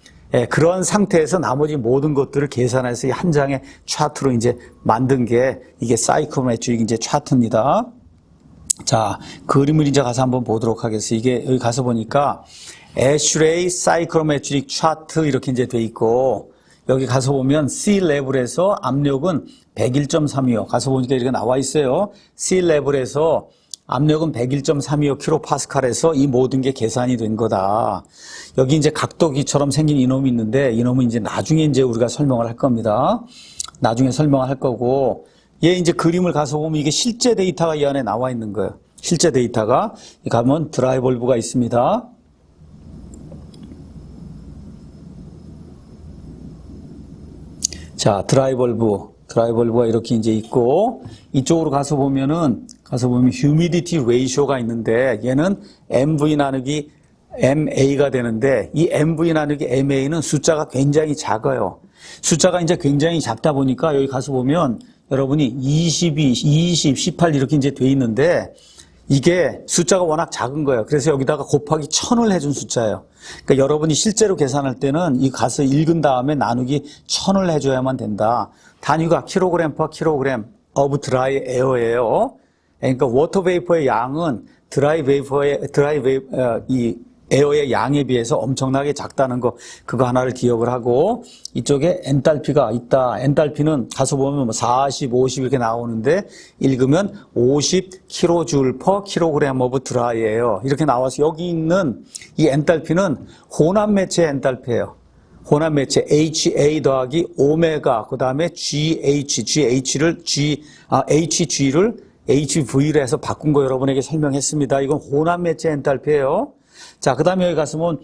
그런 상태에서 나머지 모든 것들을 계산해서 이 한 장의 차트로 이제 만든 게 이게 사이클로메트릭 이제 차트입니다. 자, 그림을 이제 가서 한번 보도록 하겠습니다. 이게 여기 가서 보니까 애슐레이 사이클로메트릭 차트 이렇게 이제 돼 있고, 여기 가서 보면 C 레벨에서 압력은 101.325 가서 보니까 이렇게 나와 있어요. C 레벨에서 압력은 101.325 킬로파스칼에서 이 모든 게 계산이 된 거다. 여기 이제 각도기처럼 생긴 이놈이 있는데 이놈은 이제 나중에 이제 우리가 설명을 할 겁니다. 나중에 설명을 할 거고, 얘 이제 그림을 가서 보면 이게 실제 데이터가 이 안에 나와 있는 거예요. 실제 데이터가. 가면 드라이벌브가 있습니다. 자, 드라이벌브가 이렇게 이제 있고, 이쪽으로 가서 보면 휴미디티 레이쇼가 있는데, 얘는 MV 나누기 MA가 되는데, 이 MV 나누기 MA는 숫자가 굉장히 작아요. 숫자가 이제 굉장히 작다 보니까 여기 가서 보면 여러분이 22, 20, 18 이렇게 이제 돼 있는데, 이게 숫자가 워낙 작은 거예요. 그래서 여기다가 곱하기 1000을 해준 숫자예요. 그러니까 여러분이 실제로 계산할 때는 이 가서 읽은 다음에 나누기 1000을 해줘야만 된다. 단위가 킬로그램 퍼 킬로그램 of dry air예요. 그러니까 워터 베이퍼의 양은 이 에어의 양에 비해서 엄청나게 작다는 거, 그거 하나를 기억을 하고, 이쪽에 엔탈피가 있다. 엔탈피는 가서 보면 뭐 40, 50 이렇게 나오는데, 읽으면 50 킬로줄 퍼 킬로그램 오브 드라이예요. 이렇게 나와서 여기 있는 이 엔탈피는 혼합 매체 엔탈피예요. 혼합 매체 HA 더하기 오메가, 그 다음에 HG를 HV로 해서 바꾼 거 여러분에게 설명했습니다. 이건 혼합 매체 엔탈피예요. 자, 그 다음에 여기 가서 보면,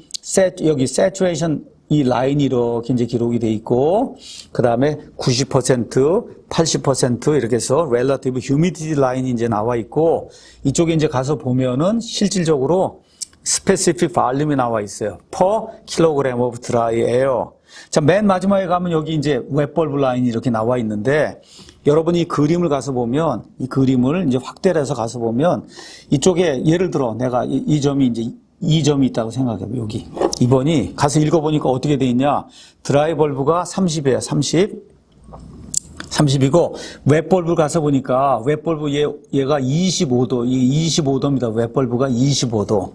여기 saturation 이 라인이 이렇게 이제 기록이 돼 있고, 그 다음에 90%, 80% 이렇게 해서 relative humidity 라인이 이제 나와 있고, 이쪽에 이제 가서 보면은 실질적으로 specific volume이 나와 있어요. per kilogram of dry air. 자, 맨 마지막에 가면 여기 이제 웹벌브 라인이 이렇게 나와 있는데, 여러분이 이 그림을 가서 보면, 이 그림을 이제 확대를 해서 가서 보면, 이쪽에 예를 들어 내가 이 점이 이제 2점이 있다고 생각해요. 여기 2번이 가서 읽어보니까 어떻게 돼 있냐, 드라이벌브가 30이에요. 30이고 웹벌브 가서 보니까 웹벌브 얘가 25도, 이게 25도입니다. 웹벌브가 25도.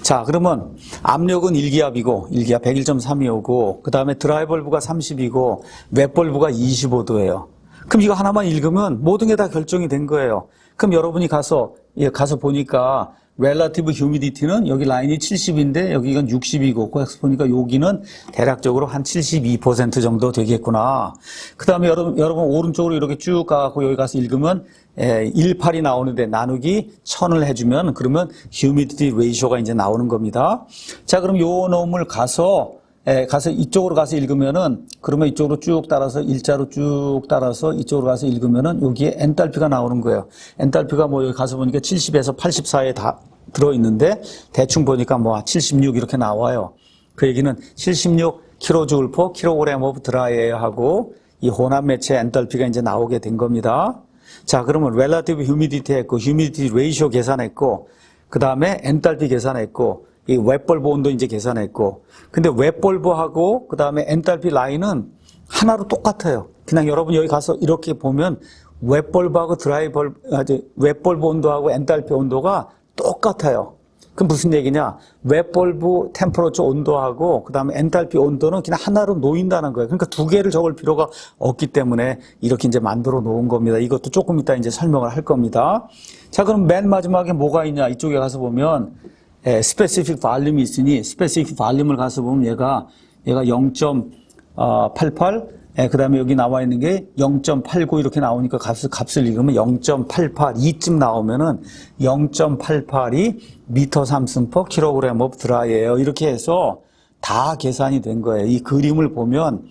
자, 그러면 압력은 1기압이고 1기압 101.325고, 그 다음에 드라이벌브가 30이고 웹벌브가 25도예요. 그럼 이거 하나만 읽으면 모든 게 다 결정이 된 거예요. 그럼 여러분이 가서 보니까 relative humidity는 여기 라인이 70인데 여기가 60이고, 그래서 보니까 여기는 대략적으로 한 72% 정도 되겠구나. 그 다음에 여러분 오른쪽으로 이렇게 쭉 가고 여기 가서 읽으면 18이 나오는데 나누기 1000을 해주면 그러면 humidity ratio가 이제 나오는 겁니다. 자, 그럼 요 놈을 가서 이쪽으로 가서 읽으면은, 그러면 이쪽으로 쭉 따라서, 일자로 쭉 따라서 이쪽으로 가서 읽으면은 여기에 엔탈피가 나오는 거예요. 엔탈피가 뭐 여기 가서 보니까 70에서 84에 다 들어있는데, 대충 보니까 뭐 76 이렇게 나와요. 그 얘기는 76 킬로줄 퍼 킬로그램 오브 드라이에어 하고, 이 혼합 매체 엔탈피가 이제 나오게 된 겁니다. 자, 그러면 relative humidity 했고, humidity ratio 계산했고, 그 다음에 엔탈피 계산했고, 이 웹벌브 온도 이제 계산했고, 근데 웹벌브하고 그 다음에 엔탈피 라인은 하나로 똑같아요. 그냥 여러분 여기 가서 이렇게 보면 웹벌브하고 웹벌브 온도하고 엔탈피 온도가 똑같아요. 그럼 무슨 얘기냐? 웹벌브 템퍼러처 온도하고 그 다음에 엔탈피 온도는 그냥 하나로 놓인다는 거예요. 그러니까 두 개를 적을 필요가 없기 때문에 이렇게 이제 만들어 놓은 겁니다. 이것도 조금 이따 이제 설명을 할 겁니다. 자, 그럼 맨 마지막에 뭐가 있냐? 이쪽에 가서 보면 스페시픽 발륨이 있으니, 스페시픽 발륨을 가서 보면 얘가 0.88, 그 다음에 여기 나와 있는 게 0.89 이렇게 나오니까 값을 읽으면 0.88, 2쯤 나오면은 0.88이 미터 삼승 퍼 킬로그램 오브 드라이예요. 이렇게 해서 다 계산이 된 거예요. 이 그림을 보면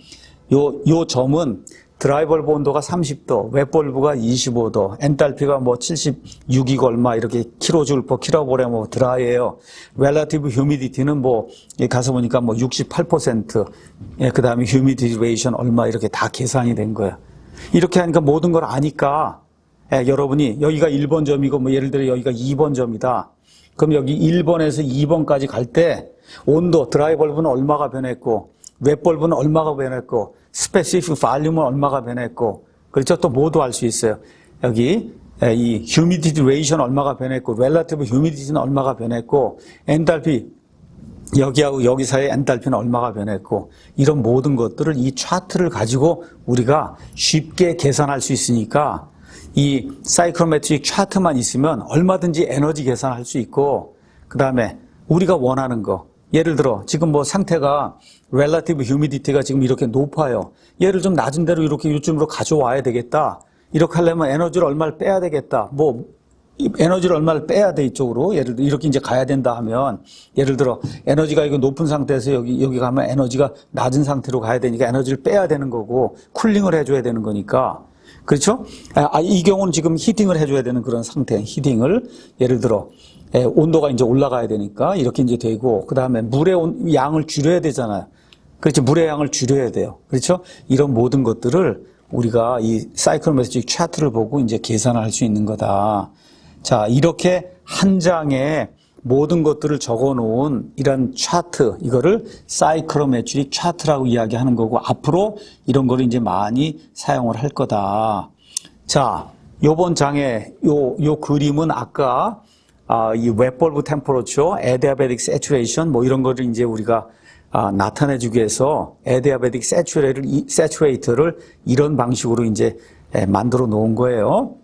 요 점은 드라이벌브 온도가 30도, 웹벌브가 25도, 엔탈피가 뭐 76이고 얼마 이렇게 킬로줄 퍼 킬로그램 오브 드라이예요. 렐러티브 휴미디티는 뭐 가서 보니까 뭐 68%, 그 다음에 휴미디티 레이션 얼마 이렇게 다 계산이 된 거예요. 이렇게 하니까 모든 걸 아니까 여러분이 여기가 1번 점이고 뭐 예를 들어 여기가 2번 점이다. 그럼 여기 1번에서 2번까지 갈 때 온도, 드라이 벌브는 얼마가 변했고 웹 벌브는 얼마가 변했고 스페시픽 발륨은 얼마가 변했고 그렇죠? 또 모두 알 수 있어요. 여기 이 휴미디티 레이션 얼마가 변했고 렐러티브 휴미디티는 얼마가 변했고 엔탈피 여기하고 여기 사이의 엔탈피는 얼마가 변했고 이런 모든 것들을 이 차트를 가지고 우리가 쉽게 계산할 수 있으니까 이 사이클로메트릭 차트만 있으면 얼마든지 에너지 계산할 수 있고 그 다음에 우리가 원하는 거 예를 들어 지금 뭐 상태가 렐러티브 휴미디티가 지금 이렇게 높아요. 얘를 좀 낮은 대로 이렇게 요즘으로 가져와야 되겠다. 이렇게 하려면 에너지를 얼마를 빼야 되겠다. 뭐 에너지를 얼마를 빼야 돼 이쪽으로. 예를 들어 이렇게 이제 가야 된다 하면 예를 들어 에너지가 이거 높은 상태에서 여기 가면 에너지가 낮은 상태로 가야 되니까 에너지를 빼야 되는 거고 쿨링을 해줘야 되는 거니까 그렇죠? 이 경우는 지금 히팅을 해줘야 되는 그런 상태. 히팅을 예를 들어 온도가 이제 올라가야 되니까 이렇게 이제 되고 그 다음에 물의 양을 줄여야 되잖아요. 그렇죠? 물의 양을 줄여야 돼요. 그렇죠? 이런 모든 것들을 우리가 이 사이클로메트릭 차트를 보고 이제 계산을 할 수 있는 거다. 자, 이렇게 한 장에 모든 것들을 적어 놓은 이런 차트, 이거를 사이클로메트릭 차트라고 이야기하는 거고, 앞으로 이런 거를 이제 많이 사용을 할 거다. 자, 요번 장에 요 그림은 아까, 이 웹벌브 템퍼러처, 에디아베틱 세츄레이션, 뭐 이런 거를 이제 우리가 나타내주기 위해서 에디아베틱 세츄레이터를 이런 방식으로 이제 만들어 놓은 거예요.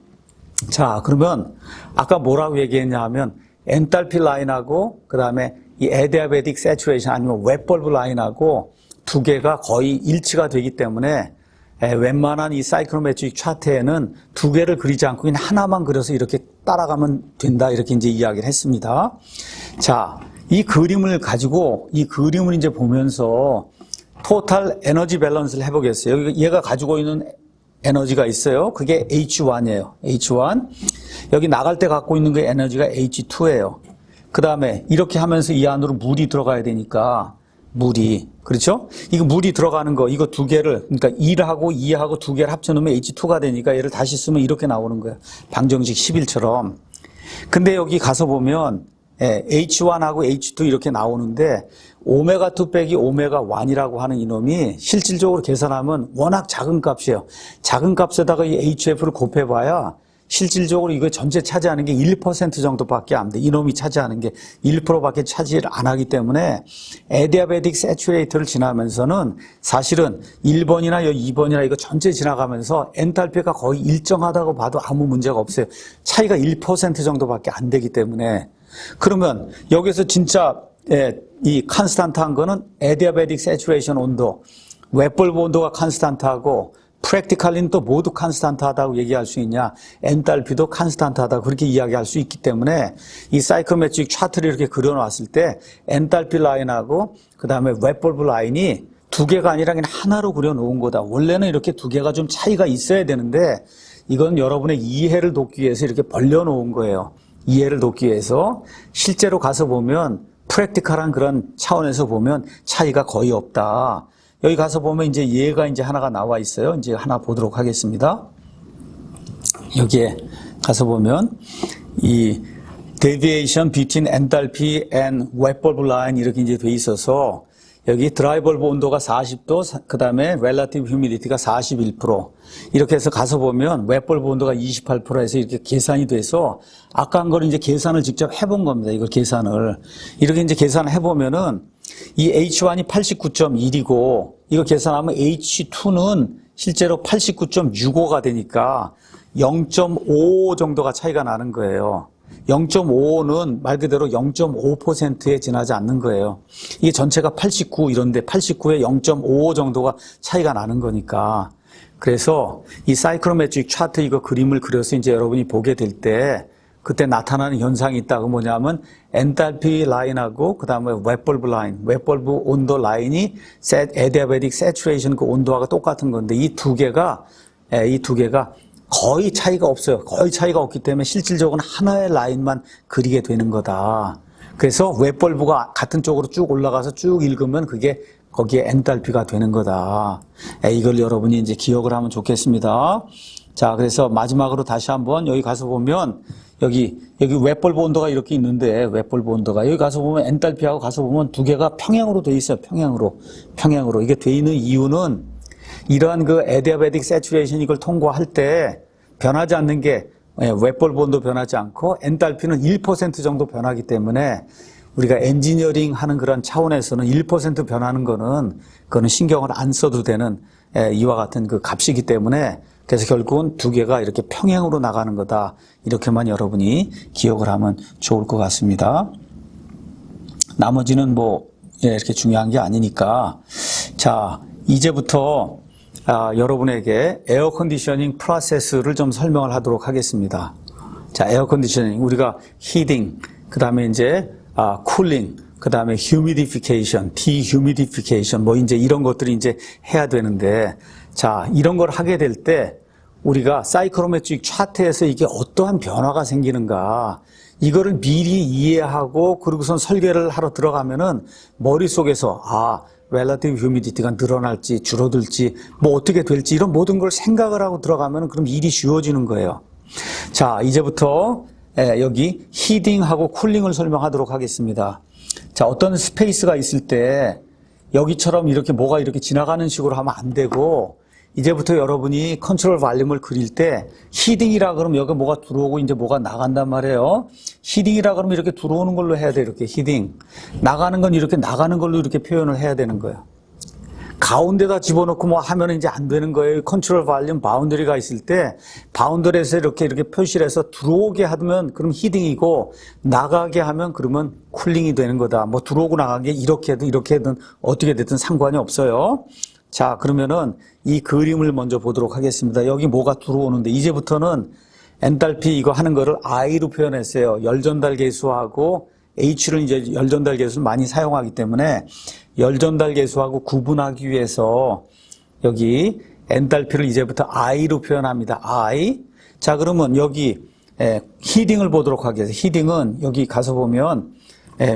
자, 그러면 아까 뭐라고 얘기했냐 하면 엔탈피 라인하고 그다음에 이 에디아베틱 세츄레이션 아니면 웹벌브 라인하고 두 개가 거의 일치가 되기 때문에 웬만한 이 사이클로메트릭 차트에는 두 개를 그리지 않고 그냥 하나만 그려서 이렇게 따라가면 된다 이렇게 이제 이야기를 했습니다. 자, 이 그림을 가지고 이 그림을 이제 보면서 토탈 에너지 밸런스를 해보겠어요. 얘가 가지고 있는 에너지가 있어요. 그게 H1이에요. H1. 여기 나갈 때 갖고 있는 그 에너지가 H2예요. 그 다음에 이렇게 하면서 이 안으로 물이 들어가야 되니까 물이 그렇죠? 이거 물이 들어가는 거 이거 두 개를 그러니까 1하고 2하고 두 개를 합쳐놓으면 H2가 되니까 얘를 다시 쓰면 이렇게 나오는 거예요. 방정식 11처럼. 근데 여기 가서 보면 H1하고 H2 이렇게 나오는데 오메가2 빼기 오메가1이라고 하는 이놈이 실질적으로 계산하면 워낙 작은 값이에요. 작은 값에다가 이 HF를 곱해봐야 실질적으로 이거 전체 차지하는 게 1% 정도밖에 안 돼. 이놈이 차지하는 게 1%밖에 차지를 안 하기 때문에 에디아베틱 세츄레이터를 지나면서는 사실은 1번이나 2번이나 이거 전체 지나가면서 엔탈피가 거의 일정하다고 봐도 아무 문제가 없어요. 차이가 1% 정도밖에 안 되기 때문에 그러면 여기서 진짜 이 컨스탄트한 거는 에디아베틱 세츄레이션 온도, 웹벌브 온도가 컨스탄트하고 프랙티컬리는 또 모두 컨스탄트하다고 얘기할 수 있냐, 엔탈피도 컨스탄트하다고 그렇게 이야기할 수 있기 때문에 이 사이클로메트릭 차트를 이렇게 그려놨을 때 엔탈피 라인하고 그 다음에 웹벌브 라인이 두 개가 아니라 그냥 하나로 그려놓은 거다. 원래는 이렇게 두 개가 좀 차이가 있어야 되는데 이건 여러분의 이해를 돕기 위해서 이렇게 벌려놓은 거예요. 이해를 돕기 위해서 실제로 가서 보면 프랙티컬한 그런 차원에서 보면 차이가 거의 없다. 여기 가서 보면 이제 얘가 이제 하나가 나와 있어요. 이제 하나 보도록 하겠습니다. 여기에 가서 보면 이 deviation between enthalpy and wet bulb line 이렇게 이제 돼 있어서 여기 드라이 벌브 온도가 40도, 그 다음에 relative humidity가 41%. 이렇게 해서 가서 보면 웹 벌브 온도가 28%에서 이렇게 계산이 돼서 아까 한 거를 이제 계산을 직접 해본 겁니다. 이걸 계산을. 이렇게 이제 계산을 해보면은 이 H1이 89.1이고 이거 계산하면 H2는 실제로 89.65가 되니까 0.5 정도가 차이가 나는 거예요. 0.5는 말 그대로 0.5%에 지나지 않는 거예요. 이게 전체가 89 이런데 89에 0.5 정도가 차이가 나는 거니까. 그래서 이 사이클로메트릭 차트 이거 그림을 그려서 이제 여러분이 보게 될 때 그때 나타나는 현상이 있다고 뭐냐면 엔탈피 라인하고 그다음에 웹벌브 라인, 웹벌브 온도 라인이 에디아베틱 세츄레이션 그 온도하고 똑같은 건데 이 두 개가 거의 차이가 없어요. 거의 차이가 없기 때문에 실질적으로 하나의 라인만 그리게 되는 거다. 그래서 웹벌브가 같은 쪽으로 쭉 올라가서 쭉 읽으면 그게 거기에 엔탈피가 되는 거다. 이걸 여러분이 이제 기억을 하면 좋겠습니다. 자, 그래서 마지막으로 다시 한번 여기 가서 보면 여기 웹벌브 온도가 이렇게 있는데 웹벌브 온도가 여기 가서 보면 엔탈피하고 가서 보면 두 개가 평행으로 돼 있어요. 평행으로. 이게 돼 있는 이유는 이러한 그 adiabatic saturation 이걸 통과할 때 변하지 않는 게 웹벌브 온도 변하지 않고 엔탈피는 1% 정도 변하기 때문에 우리가 엔지니어링 하는 그런 차원에서는 1% 변하는 그거는 신경을 안 써도 되는 이와 같은 그 값이기 때문에 그래서 결국은 두 개가 이렇게 평행으로 나가는 거다. 이렇게만 여러분이 기억을 하면 좋을 것 같습니다. 나머지는 이렇게 중요한 게 아니니까. 자, 이제부터 여러분에게 에어 컨디셔닝 프로세스를 좀 설명을 하도록 하겠습니다. 자, 에어 컨디셔닝 우리가 히팅, 그다음에 이제 쿨링, 그다음에 휴미디피케이션, 디휴미디피케이션 이제 이런 것들이 이제 해야 되는데 자, 이런 걸 하게 될 때 우리가 사이클로메트릭 차트에서 이게 어떠한 변화가 생기는가 이거를 미리 이해하고 그리고선 설계를 하러 들어가면은 머릿속에서 relative humidity가 늘어날지 줄어들지 어떻게 될지 이런 모든 걸 생각을 하고 들어가면은 그럼 일이 쉬워지는 거예요. 자, 이제부터 여기 히팅하고 쿨링을 설명하도록 하겠습니다. 자, 어떤 스페이스가 있을 때 여기처럼 이렇게 뭐가 이렇게 지나가는 식으로 하면 안 되고 이제부터 여러분이 컨트롤 발륨을 그릴 때 히딩이라 그러면 여기 뭐가 들어오고 이제 뭐가 나간단 말이에요. 히딩이라 그러면 이렇게 들어오는 걸로 해야 돼. 이렇게 히딩. 나가는 건 이렇게 나가는 걸로 이렇게 표현을 해야 되는 거예요. 가운데다 집어넣고 하면 이제 안 되는 거예요. 컨트롤 발륨 바운더리가 있을 때 바운더리에서 이렇게 표시를 해서 들어오게 하면 그럼 히딩이고 나가게 하면 그러면 쿨링이 되는 거다. 들어오고 나가게 이렇게 해든 어떻게 됐든 상관이 없어요. 자, 그러면은 이 그림을 먼저 보도록 하겠습니다. 여기 뭐가 들어오는데 이제부터는 엔탈피 이거 하는 거를 I로 표현했어요. 열전달 계수하고 H를 이제 열전달 계수를 많이 사용하기 때문에 열전달 계수하고 구분하기 위해서 여기 엔탈피를 이제부터 I로 표현합니다. I. 자, 그러면 여기 히딩을 보도록 하겠습니다. 히딩은 여기 가서 보면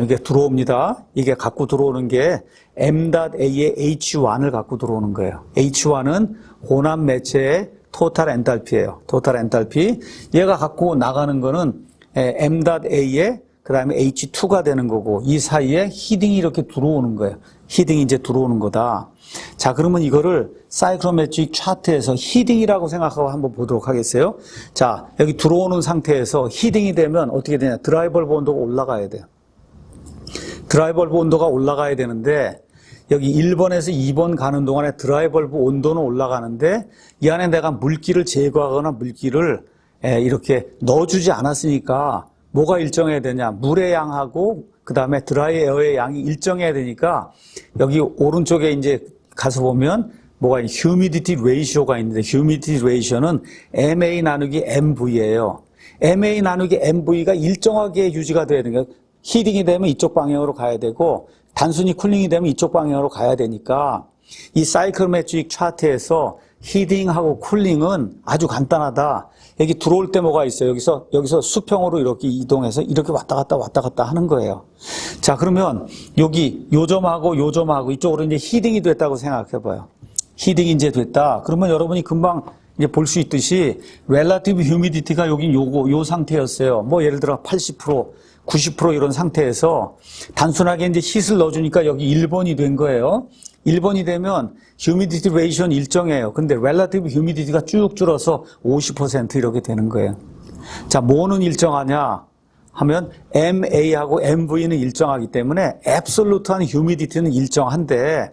이게 들어옵니다. 이게 갖고 들어오는 게 M.A의 H1을 갖고 들어오는 거예요. H1은 혼합 매체의 토탈 엔탈피예요. 토탈 엔탈피. 얘가 갖고 나가는 거는 M.A의 그 다음에 H2가 되는 거고 이 사이에 히딩이 이렇게 들어오는 거예요. 히딩이 이제 들어오는 거다. 자, 그러면 이거를 사이클로메트릭 차트에서 히딩이라고 생각하고 한번 보도록 하겠어요. 자, 여기 들어오는 상태에서 히딩이 되면 어떻게 되냐. 드라이벌브 온도가 올라가야 돼요. 드라이벌브 온도가 올라가야 되는데 여기 1번에서 2번 가는 동안에 드라이벌브 온도는 올라가는데 이 안에 내가 물기를 제거하거나 물기를 이렇게 넣어주지 않았으니까 뭐가 일정해야 되냐. 물의 양하고 그 다음에 드라이 에어의 양이 일정해야 되니까 여기 오른쪽에 이제 가서 보면 뭐가 휴미디티 레이시오가 있는데 휴미디티 레이시오는 MA 나누기 MV예요. MA 나누기 MV가 일정하게 유지가 돼야 되는 거예요. 히딩이 되면 이쪽 방향으로 가야 되고 단순히 쿨링이 되면 이쪽 방향으로 가야 되니까 이 사이클메트릭 차트에서 히딩하고 쿨링은 아주 간단하다. 여기 들어올 때 뭐가 있어요? 여기서 수평으로 이렇게 이동해서 이렇게 왔다 갔다 하는 거예요. 자, 그러면 여기 요 점하고 이쪽으로 이제 히딩이 됐다고 생각해 봐요. 히딩이 이제 됐다. 그러면 여러분이 금방 이제 볼 수 있듯이 relative humidity가 여기 요 상태였어요. 예를 들어 80%, 90% 이런 상태에서 단순하게 이제 hit을 넣어주니까 여기 1번이 된 거예요. 1번이 되면 humidity ratio는 일정해요. 근데 relative humidity가 쭉 줄어서 50% 이렇게 되는 거예요. 자, 뭐는 일정하냐 하면 MA하고 MV는 일정하기 때문에 absolute한 humidity는 일정한데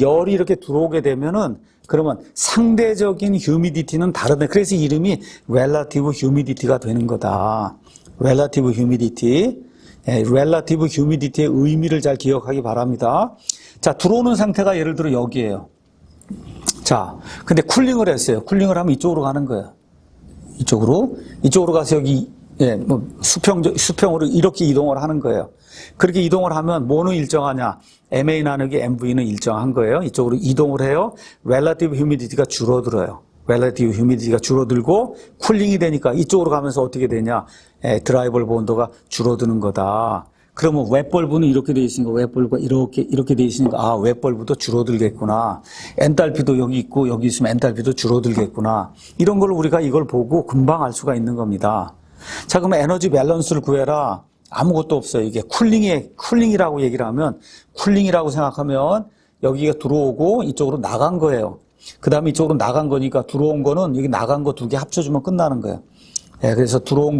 열이 이렇게 들어오게 되면은 그러면 상대적인 humidity는 다르다. 그래서 이름이 relative humidity가 되는 거다. relative humidity. relative humidity의 의미를 잘 기억하기 바랍니다. 자, 들어오는 상태가 예를 들어 여기에요. 자, 근데 쿨링을 했어요. 쿨링을 하면 이쪽으로 가는 거예요. 이쪽으로 가서 여기 수평으로 이렇게 이동을 하는 거예요. 그렇게 이동을 하면 뭐는 일정하냐? MA 나누기 MV는 일정한 거예요. 이쪽으로 이동을 해요. relative humidity가 줄어들어요. relative humidity가 줄어들고 쿨링이 되니까 이쪽으로 가면서 어떻게 되냐? 드라이벌브 온도가 줄어드는 거다. 그러면 웹벌브는 이렇게 돼 있으니까 웹벌브가 이렇게 돼 있으니까 아, 웹벌브도 줄어들겠구나. 엔탈피도 여기 있고 여기 있으면 엔탈피도 줄어들겠구나. 이런 걸 우리가 이걸 보고 금방 알 수가 있는 겁니다. 자, 그러면 에너지 밸런스를 구해라. 아무것도 없어요. 이게 쿨링이라고 얘기를 하면 쿨링이라고 생각하면 여기가 들어오고 이쪽으로 나간 거예요. 그 다음에 이쪽으로 나간 거니까 들어온 거는 여기 나간 거 두 개 합쳐주면 끝나는 거예요. 예, 그래서 들어온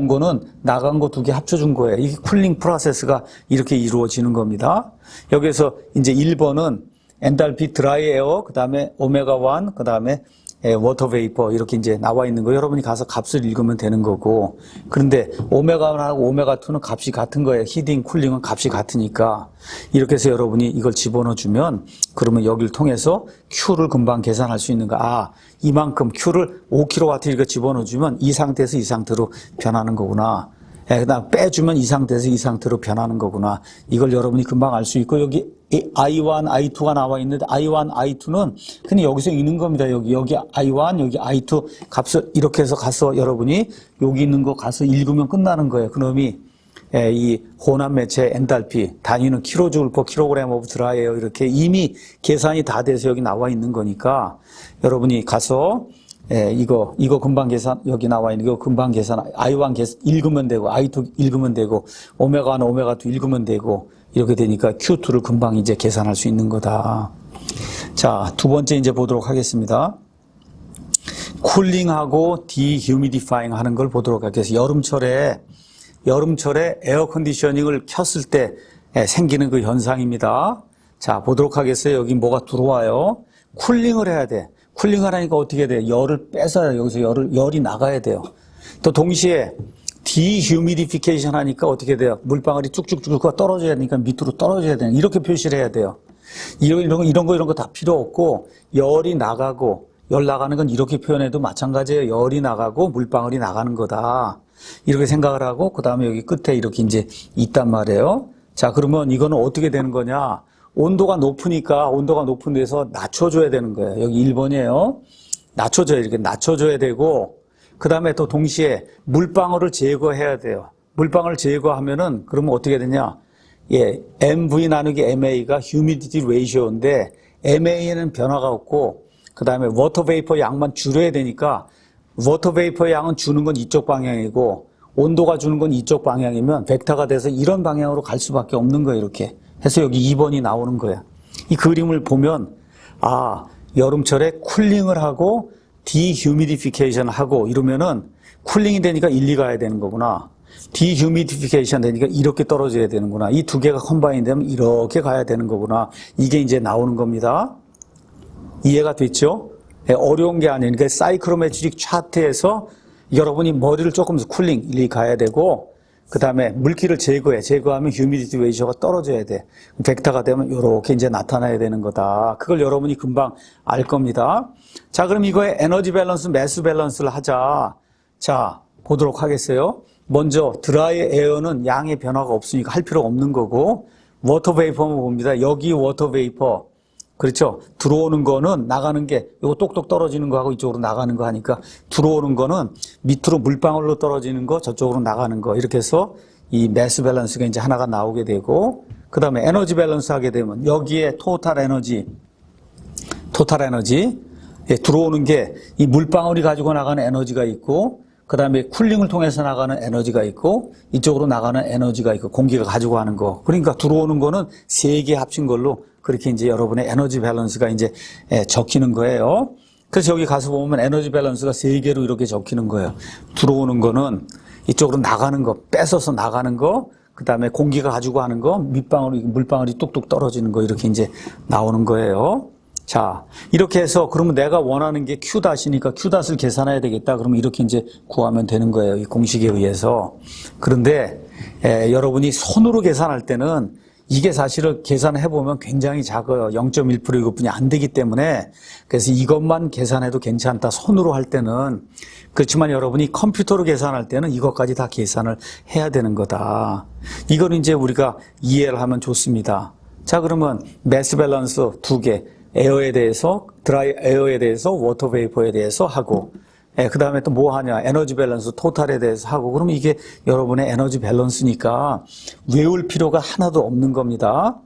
거는 나간 거 두 개 합쳐준 거예요. 이게 쿨링 프로세스가 이렇게 이루어지는 겁니다. 여기서 이제 1번은 엔탈피 드라이 에어, 그 다음에 오메가 1, 그 다음에 워터 베이퍼 이렇게 이제 나와 있는 거 여러분이 가서 값을 읽으면 되는 거고 그런데 오메가 1하고 오메가 2는 값이 같은 거예요. 히팅, 쿨링은 값이 같으니까 이렇게 해서 여러분이 이걸 집어넣어 주면 그러면 여기를 통해서 Q를 금방 계산할 수 있는 거. 아, 이만큼 Q를 5kW 이렇게 집어넣어 주면 이 상태에서 이 상태로 변하는 거구나. 그다음 빼주면 이 상태에서 이 상태로 변하는 거구나. 이걸 여러분이 금방 알 수 있고 여기 I1, I2가 나와 있는데 I1, I2는 그냥 여기서 있는 겁니다. 여기 I1, 여기 I2 값을 이렇게 해서 가서 여러분이 여기 있는 거 가서 읽으면 끝나는 거예요. 그놈이 이 혼합 매체 엔탈피 단위는 킬로줄 퍼 킬로그램 오브 드라이에어 이렇게 이미 계산이 다 돼서 여기 나와 있는 거니까 여러분이 가서 이거 금방 계산, 여기 나와 있는 거 금방 계산, I1 계산 읽으면 되고, I2 읽으면 되고, 오메가 1, 오메가 2 읽으면 되고, 이렇게 되니까 Q2를 금방 이제 계산할 수 있는 거다. 자, 두 번째 이제 보도록 하겠습니다. 쿨링하고 디휴미디파잉 하는 걸 보도록 하겠습니다. 여름철에 에어 컨디셔닝을 켰을 때 생기는 그 현상입니다. 자, 보도록 하겠어요. 여기 뭐가 들어와요. 쿨링을 해야 돼. 쿨링을 하니까 어떻게 돼? 열을 뺏어요. 여기서 열이 나가야 돼요. 또 동시에 디휴미디피케이션 하니까 어떻게 돼요? 물방울이 쭉쭉쭉 떨어져야 되니까 밑으로 떨어져야 되는 이렇게 표시를 해야 돼요. 이런 거 다 필요 없고 열이 나가고 열 나가는 건 이렇게 표현해도 마찬가지예요. 열이 나가고 물방울이 나가는 거다. 이렇게 생각을 하고 그 다음에 여기 끝에 이렇게 이제 있단 말이에요. 자, 그러면 이거는 어떻게 되는 거냐? 온도가 높으니까 온도가 높은 데서 낮춰줘야 되는 거예요. 여기 1번이에요. 이렇게 낮춰줘야 되고 그 다음에 또 동시에 물방울을 제거해야 돼요. 물방울을 제거하면은 그러면 어떻게 되냐? MV 나누기 MA가 humidity ratio인데 MA에는 변화가 없고 그 다음에 워터 베이퍼 양만 줄여야 되니까 워터 베이퍼 양은 주는 건 이쪽 방향이고 온도가 주는 건 이쪽 방향이면 벡터가 돼서 이런 방향으로 갈 수밖에 없는 거예요. 이렇게 해서 여기 2번이 나오는 거야. 이 그림을 보면 아, 여름철에 쿨링을 하고 디휴미디피케이션 하고 이러면은 쿨링이 되니까 일리 가야 되는 거구나. 디휴미디피케이션 되니까 이렇게 떨어져야 되는구나. 이 두 개가 컴바인 되면 이렇게 가야 되는 거구나. 이게 이제 나오는 겁니다. 이해가 됐죠? 어려운 게 아니에요. 그러니까 사이클로메트릭 차트에서 여러분이 머리를 조금 더 쿨링 일리 가야 되고 그 다음에 물기를 제거하면 휴미디티 레이셔가 떨어져야 돼. 벡터가 되면 이렇게 이제 나타나야 되는 거다. 그걸 여러분이 금방 알 겁니다. 자, 그럼 이거의 에너지 밸런스, 매스 밸런스를 하자. 자, 보도록 하겠어요. 먼저 드라이 에어는 양의 변화가 없으니까 할 필요 없는 거고 워터 베이퍼만 봅니다. 여기 워터 베이퍼. 그렇죠. 들어오는 거는 나가는 게 이거 똑똑 떨어지는 거하고 이쪽으로 나가는 거 하니까 들어오는 거는 밑으로 물방울로 떨어지는 거 저쪽으로 나가는 거 이렇게 해서 이 매스 밸런스가 이제 하나가 나오게 되고 그 다음에 에너지 밸런스 하게 되면 여기에 토탈 에너지 들어오는 게 이 물방울이 가지고 나가는 에너지가 있고 그 다음에 쿨링을 통해서 나가는 에너지가 있고 이쪽으로 나가는 에너지가 있고 공기가 가지고 가는 거 그러니까 들어오는 거는 세 개 합친 걸로 그렇게 이제 여러분의 에너지 밸런스가 이제 적히는 거예요. 그래서 여기 가서 보면 에너지 밸런스가 세 개로 이렇게 적히는 거예요. 들어오는 거는 이쪽으로 나가는 거, 뺏어서 나가는 거, 그 다음에 공기가 가지고 하는 거, 물방울이 뚝뚝 떨어지는 거 이렇게 이제 나오는 거예요. 자, 이렇게 해서 그러면 내가 원하는 게 Q-이니까 Q-을 계산해야 되겠다. 그러면 이렇게 이제 구하면 되는 거예요. 이 공식에 의해서. 그런데 여러분이 손으로 계산할 때는 이게 사실은 계산해보면 굉장히 작아요. 0.1% 이것뿐이 안 되기 때문에 그래서 이것만 계산해도 괜찮다. 손으로 할 때는. 그렇지만 여러분이 컴퓨터로 계산할 때는 이것까지 다 계산을 해야 되는 거다. 이거는 이제 우리가 이해를 하면 좋습니다. 자, 그러면 매스 밸런스 두 개. 에어에 대해서, 드라이 에어에 대해서, 워터 베이퍼에 대해서 하고 그 다음에 또 뭐 하냐? 에너지 밸런스, 토탈에 대해서 하고, 그러면 이게 여러분의 에너지 밸런스니까 외울 필요가 하나도 없는 겁니다.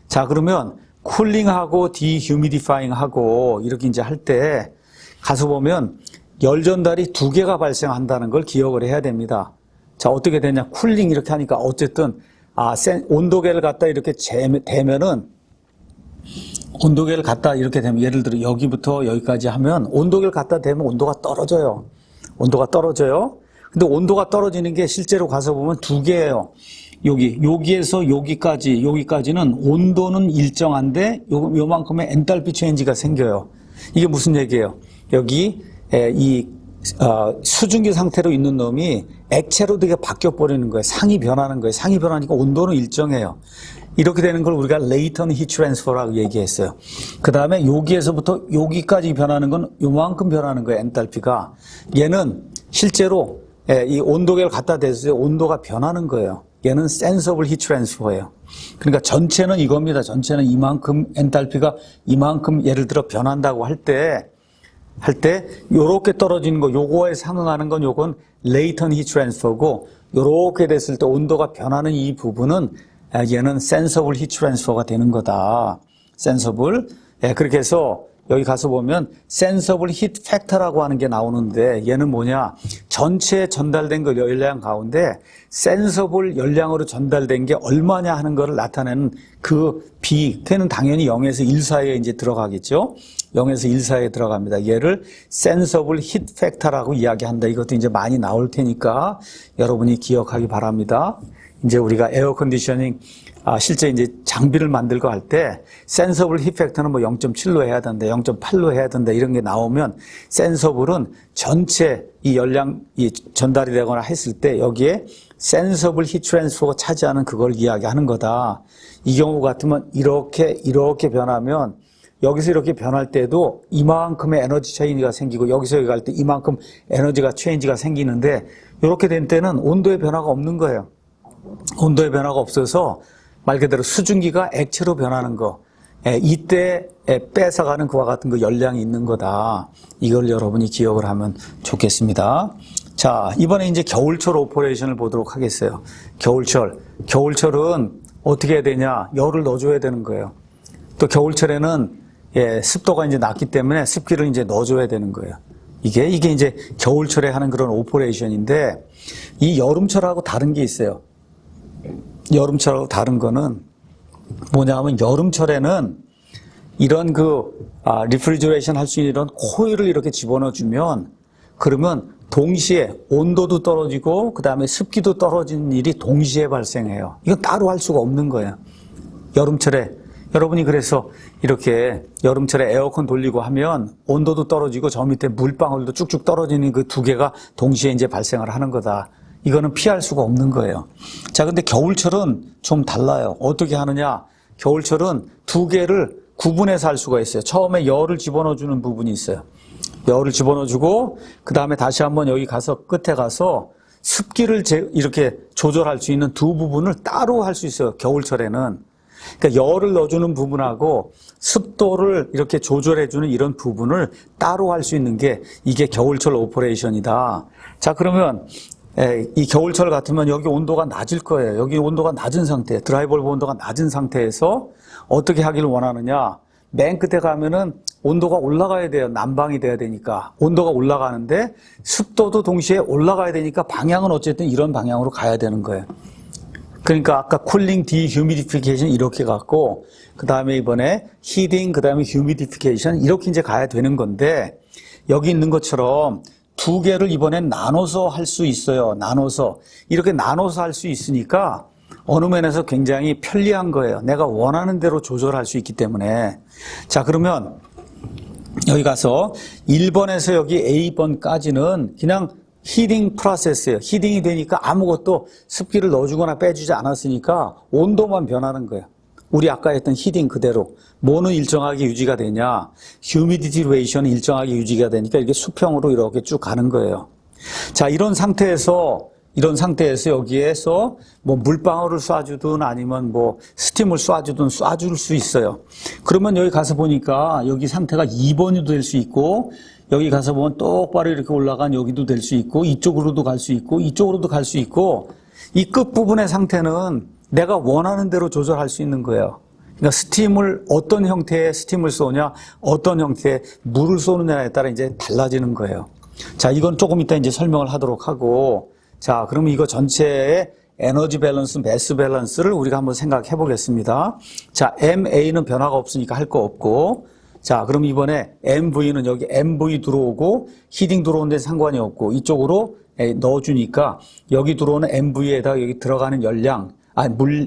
자, 그러면 쿨링하고 디휴미디파잉하고 이렇게 이제 할 때 가서 보면 열 전달이 두 개가 발생한다는 걸 기억을 해야 됩니다. 자, 어떻게 되냐? 쿨링 이렇게 하니까 어쨌든 온도계를 갖다 이렇게 대면은 온도계를 갖다 이렇게 되면 예를 들어 여기부터 여기까지 하면 온도계를 갖다 대면 온도가 떨어져요. 온도가 떨어져요. 근데 온도가 떨어지는 게 실제로 가서 보면 두 개예요. 여기에서 여기까지는 온도는 일정한데 요만큼의 엔탈피 체인지가 생겨요. 이게 무슨 얘기예요? 여기 수증기 상태로 있는 놈이 액체로 되게 바뀌어 버리는 거예요. 상이 변하는 거예요. 상이 변하니까 온도는 일정해요. 이렇게 되는 걸 우리가 레이턴트 히트 트랜스퍼라고 얘기했어요. 그 다음에 여기에서부터 여기까지 변하는 건 요만큼 변하는 거예요. 엔탈피가. 얘는 실제로 이 온도계를 갖다 대서 온도가 변하는 거예요. 얘는 센서블 히트 트랜스퍼예요. 그러니까 전체는 이겁니다. 전체는 이만큼 엔탈피가 이만큼 예를 들어 변한다고 할 때 요렇게 떨어지는 거, 요거에 상응하는 건 요건 레이턴트 히트 트랜스퍼고, 요렇게 됐을 때 온도가 변하는 이 부분은 얘는 센서블 히트 트랜스퍼가 되는 거다. 센서블. 그렇게 해서 여기 가서 보면 센서블 히트 팩터라고 하는 게 나오는데 얘는 뭐냐? 전체에 전달된 그 열량 가운데 센서블 열량으로 전달된 게 얼마냐 하는 거를 나타내는 그 걔는 당연히 0에서 1 사이에 이제 들어가겠죠. 0에서 1 사이에 들어갑니다. 얘를 센서블 히트 팩터라고 이야기한다. 이것도 이제 많이 나올 테니까 여러분이 기억하기 바랍니다. 이제 우리가 에어 컨디셔닝 실제 이제 장비를 만들고 할 때 센서블 히트 팩터는 뭐 0.7로 해야 된다, 0.8로 해야 된다 이런 게 나오면 센서블은 전체 이 열량이 전달이 되거나 했을 때 여기에 센서블 히트 트랜스퍼가 차지하는 그걸 이야기하는 거다. 이 경우 같으면 이렇게 변하면 여기서 이렇게 변할 때도 이만큼의 에너지 체인지가 생기고 여기서 여기 갈 때 이만큼 에너지가 체인지가 생기는데 이렇게 된 때는 온도의 변화가 없는 거예요. 온도의 변화가 없어서 말 그대로 수증기가 액체로 변하는 거, 이때 뺏어가는 그와 같은 그 열량이 있는 거다. 이걸 여러분이 기억을 하면 좋겠습니다. 자, 이번에 이제 겨울철 오퍼레이션을 보도록 하겠어요. 겨울철은 어떻게 해야 되냐? 열을 넣어줘야 되는 거예요. 또 겨울철에는 습도가 이제 낮기 때문에 습기를 이제 넣어줘야 되는 거예요. 이게 이제 겨울철에 하는 그런 오퍼레이션인데 이 여름철하고 다른 게 있어요. 여름철하고 다른 거는 뭐냐 하면 여름철에는 이런 리프리저레이션 할 수 있는 이런 코일을 이렇게 집어넣어주면 그러면 동시에 온도도 떨어지고 그 다음에 습기도 떨어지는 일이 동시에 발생해요. 이건 따로 할 수가 없는 거예요. 여름철에 여러분이 그래서 이렇게 여름철에 에어컨 돌리고 하면 온도도 떨어지고 저 밑에 물방울도 쭉쭉 떨어지는 그 두 개가 동시에 이제 발생을 하는 거다. 이거는 피할 수가 없는 거예요. 자, 근데 겨울철은 좀 달라요. 어떻게 하느냐? 겨울철은 두 개를 구분해서 할 수가 있어요. 처음에 열을 집어넣어주는 부분이 있어요. 열을 집어넣어주고 그 다음에 다시 한번 여기 가서 끝에 가서 습기를 이렇게 조절할 수 있는 두 부분을 따로 할 수 있어요. 겨울철에는. 그러니까 열을 넣어주는 부분하고 습도를 이렇게 조절해주는 이런 부분을 따로 할 수 있는 게 이게 겨울철 오퍼레이션이다. 자, 그러면 이 겨울철 같으면 여기 온도가 낮을 거예요. 여기 온도가 낮은 상태, 드라이 벌브 온도가 낮은 상태에서 어떻게 하기를 원하느냐. 맨 끝에 가면은 온도가 올라가야 돼요. 난방이 돼야 되니까. 온도가 올라가는데 습도도 동시에 올라가야 되니까 방향은 어쨌든 이런 방향으로 가야 되는 거예요. 그러니까 아까 쿨링, 디휴미디피케이션 이렇게 갔고 그 다음에 이번에 히딩, 그 다음에 휴미디피케이션 이렇게 이제 가야 되는 건데 여기 있는 것처럼 두 개를 이번엔 나눠서 할 수 있어요. 이렇게 나눠서 할 수 있으니까 어느 면에서 굉장히 편리한 거예요. 내가 원하는 대로 조절할 수 있기 때문에. 자, 그러면 여기 가서 1번에서 여기 A번까지는 그냥 히딩 프로세스예요. 히딩이 되니까 아무것도 습기를 넣어주거나 빼주지 않았으니까 온도만 변하는 거예요. 우리 아까 했던 히딩 그대로. 뭐는 일정하게 유지가 되냐? 휴미디티 레이션은 일정하게 유지가 되니까 이게 수평으로 이렇게 쭉 가는 거예요. 자, 이런 상태에서 여기에서 뭐 물방울을 쏴주든 아니면 뭐 스팀을 쏴주든 쏴줄 수 있어요. 그러면 여기 가서 보니까 여기 상태가 2번이 될 수 있고 여기 가서 보면 똑바로 이렇게 올라간 여기도 될 수 있고 이쪽으로도 갈 수 있고 이쪽으로도 갈 수 있고 이 끝부분의 상태는 내가 원하는 대로 조절할 수 있는 거예요. 그러니까 스팀을 어떤 형태의 스팀을 쏘냐 어떤 형태의 물을 쏘느냐에 따라 이제 달라지는 거예요. 자, 이건 조금 이따 이제 설명을 하도록 하고 자, 그러면 이거 전체의 에너지 밸런스, 매스 밸런스를 우리가 한번 생각해 보겠습니다. 자, MA는 변화가 없으니까 할 거 없고 자, 그럼 이번에 MV는 여기 MV 들어오고 히딩 들어오는 데 상관이 없고 이쪽으로 넣어주니까 여기 들어오는 MV에다가 여기 들어가는 열량,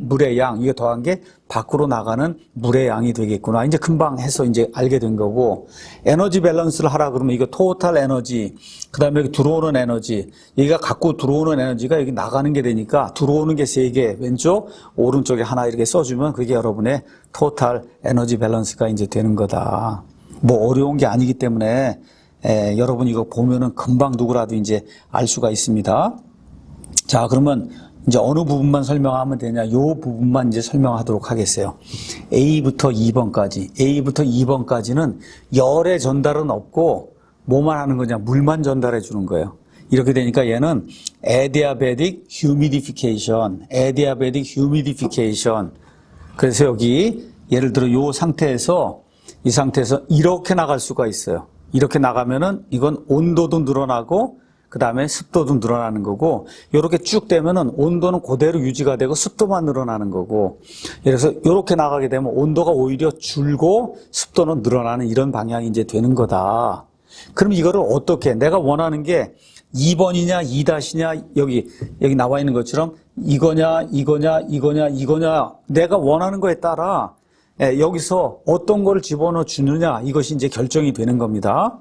물의 양, 이게 더한 게 밖으로 나가는 물의 양이 되겠구나. 이제 금방 해서 이제 알게 된 거고, 에너지 밸런스를 하라 그러면 이거 토탈 에너지, 그 다음에 여기 들어오는 에너지, 여기가 갖고 들어오는 에너지가 여기 나가는 게 되니까 들어오는 게 3개, 왼쪽, 오른쪽에 하나 이렇게 써주면 그게 여러분의 토탈 에너지 밸런스가 이제 되는 거다. 뭐 어려운 게 아니기 때문에, 여러분 이거 보면은 금방 누구라도 이제 알 수가 있습니다. 자, 그러면 이제 어느 부분만 설명하면 되냐? 요 부분만 이제 설명하도록 하겠어요. A부터 2번까지. A부터 2번까지는 열의 전달은 없고 뭐만 하는 거냐? 물만 전달해 주는 거예요. 이렇게 되니까 얘는 adiabatic humidification, adiabatic humidification. 그래서 여기 예를 들어 요 상태에서 이 상태에서 이렇게 나갈 수가 있어요. 이렇게 나가면은 이건 온도도 늘어나고 그 다음에 습도도 늘어나는 거고 이렇게 쭉 되면은 온도는 그대로 유지가 되고 습도만 늘어나는 거고 그래서 이렇게 나가게 되면 온도가 오히려 줄고 습도는 늘어나는 이런 방향이 이제 되는 거다. 그럼 이거를 어떻게 내가 원하는 게 2번이냐 2-냐 여기 나와 있는 것처럼 이거냐 내가 원하는 거에 따라 여기서 어떤 거를 집어넣어 주느냐 이것이 이제 결정이 되는 겁니다.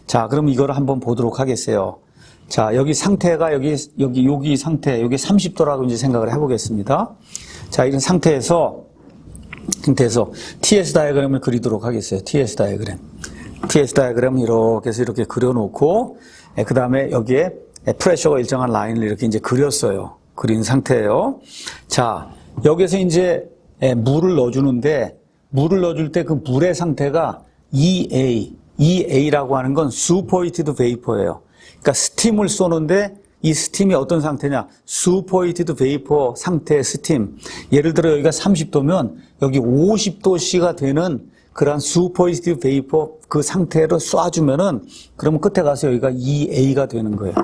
자, 그럼 이거를 한번 보도록 하겠어요. 자, 여기 상태가 여기 상태, 여기 30도라고 이제 생각을 해보겠습니다. 자, 이런 상태에서 TS 다이어그램을 그리도록 하겠어요. TS 다이어그램 이렇게 해서 이렇게 그려놓고, 그 다음에 여기에 프레셔가 일정한 라인을 이렇게 이제 그렸어요. 그린 상태예요. 자, 여기서 이제 물을 넣어주는데, 물을 넣어줄 때 그 물의 상태가 EA라고 하는 건 superheated vapor예요. 그러니까 스팀을 쏘는데 이 스팀이 어떤 상태냐? superheated vapor 상태의 스팀. 예를 들어 여기가 30도면 여기 50도씨가 되는 그런 superheated vapor 그 상태로 쏴주면은 그러면 끝에 가서 여기가 EA가 되는 거예요.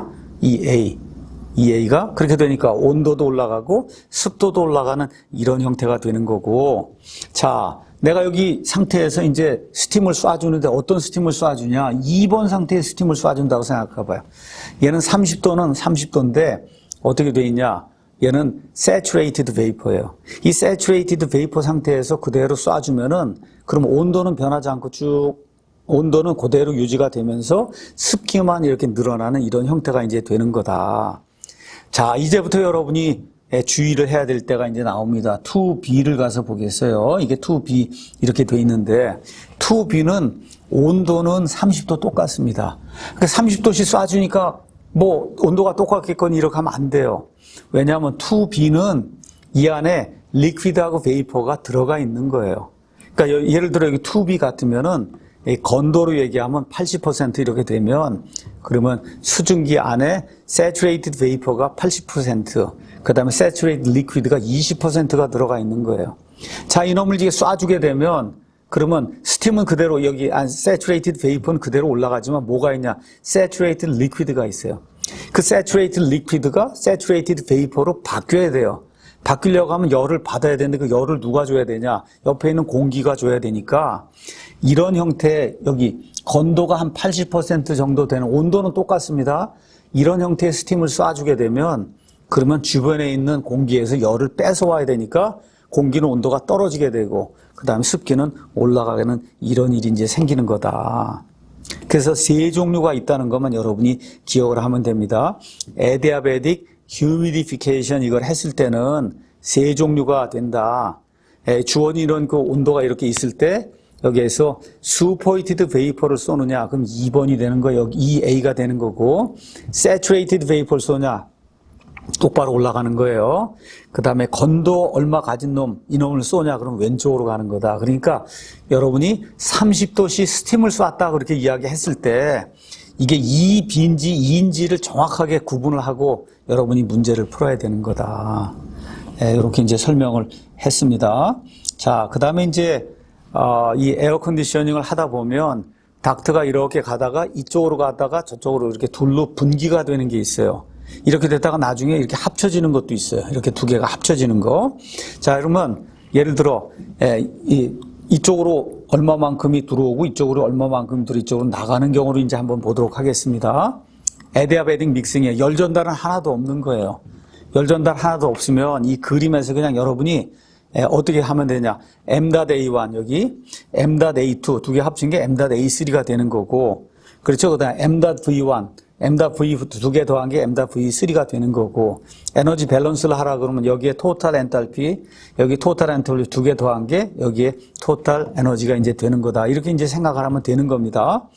EA가 그렇게 되니까 온도도 올라가고 습도도 올라가는 이런 형태가 되는 거고. 자, 내가 여기 상태에서 이제 스팀을 쏴주는데 어떤 스팀을 쏴주냐? 2번 상태의 스팀을 쏴준다고 생각해봐요. 얘는 30도는 30도인데 어떻게 돼 있냐? 얘는 saturated vapor예요. 이 saturated vapor 상태에서 그대로 쏴주면은 그럼 온도는 변하지 않고 쭉 온도는 그대로 유지가 되면서 습기만 이렇게 늘어나는 이런 형태가 이제 되는 거다. 자, 이제부터 여러분이 주의를 해야 될 때가 이제 나옵니다. 2B를 가서 보겠어요. 이게 2B 이렇게 돼 있는데 2B는 온도는 30도 똑같습니다. 그러니까 30도씩 쏴주니까 뭐 온도가 똑같겠거니 이렇게 하면 안 돼요. 왜냐하면 2B는 이 안에 리퀴드하고 베이퍼가 들어가 있는 거예요. 그러니까 예를 들어 여기 2B 같으면은 건도로 얘기하면 80% 이렇게 되면 그러면 수증기 안에 saturated vapor가 80%, 그 다음에 saturated liquid가 20%가 들어가 있는 거예요. 자, 이놈을 이제 쏴주게 되면 그러면 스팀은 그대로 여기 saturated vapor는 그대로 올라가지만 뭐가 있냐? saturated liquid가 있어요. 그 saturated liquid가 saturated vapor로 바뀌어야 돼요. 바뀌려고 하면 열을 받아야 되는데 그 열을 누가 줘야 되냐? 옆에 있는 공기가 줘야 되니까 이런 형태의 여기 건도가 한 80% 정도 되는 온도는 똑같습니다. 이런 형태의 스팀을 쏴주게 되면 그러면 주변에 있는 공기에서 열을 뺏어와야 되니까 공기는 온도가 떨어지게 되고 그 다음에 습기는 올라가는 이런 일이 이제 생기는 거다. 그래서 세 종류가 있다는 것만 여러분이 기억을 하면 됩니다. adiabatic humidification 이걸 했을 때는 세 종류가 된다. 주원이 이런 그 온도가 이렇게 있을 때 여기에서 superheated vapor를 쏘느냐 그럼 2번이 되는 거예요. 여기 EA가 되는 거고 saturated vapor 쏘냐 똑바로 올라가는 거예요. 그 다음에 건도 얼마 가진 놈, 이놈을 쏘냐, 그러면 왼쪽으로 가는 거다. 그러니까 여러분이 30도씨 스팀을 쐈다 그렇게 이야기했을 때 이게 2B인지 2인지를 정확하게 구분을 하고 여러분이 문제를 풀어야 되는 거다. 이렇게 이제 설명을 했습니다. 자, 그 다음에 이제 이 에어 컨디셔닝을 하다 보면 닥트가 이렇게 가다가 이쪽으로 가다가 저쪽으로 이렇게 둘로 분기가 되는 게 있어요. 이렇게 됐다가 나중에 이렇게 합쳐지는 것도 있어요. 이렇게 두 개가 합쳐지는 거. 자, 그러면 예를 들어 이쪽으로 얼마만큼이 들어오고 이쪽으로 얼마만큼 이쪽으로 나가는 경우를 이제 한번 보도록 하겠습니다. 애디아베딩 믹싱에 열 전달은 하나도 없는 거예요. 열 전달 하나도 없으면 이 그림에서 그냥 여러분이 어떻게 하면 되냐. M.A1 여기 M.A2 두 개 합친 게 M.A3가 되는 거고, 그렇죠. 그다음 M.V1 M.V 두 개 더한 게 M.V3가 되는 거고, 에너지 밸런스를 하라 그러면 여기에 토탈 엔탈피, 여기 토탈 엔탈피 두 개 더한 게 여기에 토탈 에너지가 이제 되는 거다. 이렇게 이제 생각을 하면 되는 겁니다.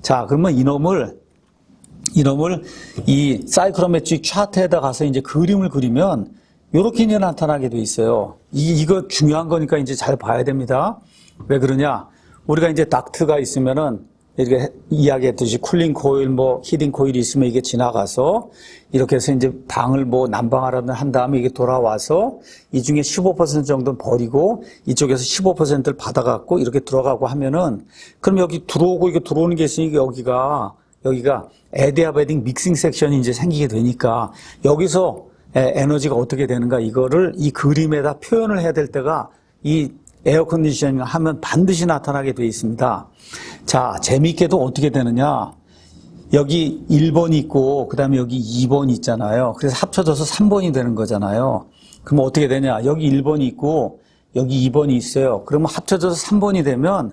자, 그러면 이놈을 이 사이클로메트릭 차트에다 가서 이제 그림을 그리면 요렇게 이제 나타나게 돼 있어요. 이거 중요한 거니까 이제 잘 봐야 됩니다. 왜 그러냐? 우리가 이제 닥트가 있으면은 이렇게 이야기했듯이 쿨링 코일, 히팅 코일이 있으면 이게 지나가서 이렇게 해서 이제 방을 난방하라든 한 다음에 이게 돌아와서 이 중에 15% 정도는 버리고 이쪽에서 15%를 받아갖고 이렇게 들어가고 하면은 그럼 여기 들어오고 이게 들어오는 게 있으니까 여기가 애디아베딩 믹싱 섹션이 이제 생기게 되니까 여기서 에너지가 어떻게 되는가 이거를 이 그림에다 표현을 해야 될 때가 이 에어 컨디셔닝을 하면 반드시 나타나게 되어 있습니다. 자, 재미있게도 어떻게 되느냐. 여기 1번이 있고 그 다음에 여기 2번이 있잖아요. 그래서 합쳐져서 3번이 되는 거잖아요. 그러면 어떻게 되냐. 여기 1번이 있고 여기 2번이 있어요. 그러면 합쳐져서 3번이 되면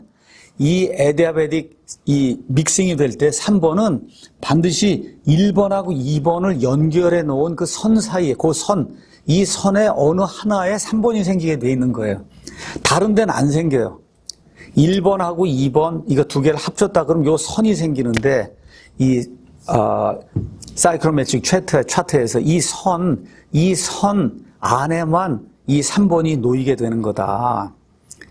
이 애디아베딕 이 믹싱이 될 때 3번은 반드시 1번하고 2번을 연결해 놓은 그 선 사이에 이 선의 어느 하나에 3번이 생기게 돼 있는 거예요. 다른 데는 안 생겨요. 1번하고 2번 이거 두 개를 합쳤다 그러면 요 선이 생기는데 이 사이클로메트릭 차트에서 이 선 안에만 이 3번이 놓이게 되는 거다.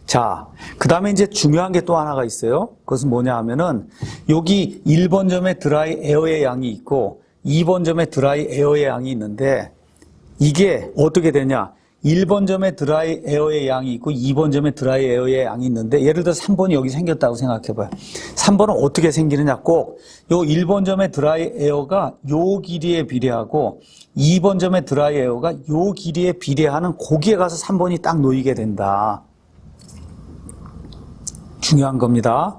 자, 그 다음에 이제 중요한 게 또 하나가 있어요. 그것은 뭐냐 하면은 여기 1번 점에 드라이 에어의 양이 있고 2번 점에 드라이 에어의 양이 있는데 이게 어떻게 되냐. 1번 점에 드라이 에어의 양이 있고 2번 점에 드라이 에어의 양이 있는데 예를 들어 3번이 여기 생겼다고 생각해봐요. 3번은 어떻게 생기느냐. 꼭 요 1번 점에 드라이 에어가 요 길이에 비례하고 2번 점에 드라이 에어가 요 길이에 비례하는 거기에 가서 3번이 딱 놓이게 된다. 중요한 겁니다.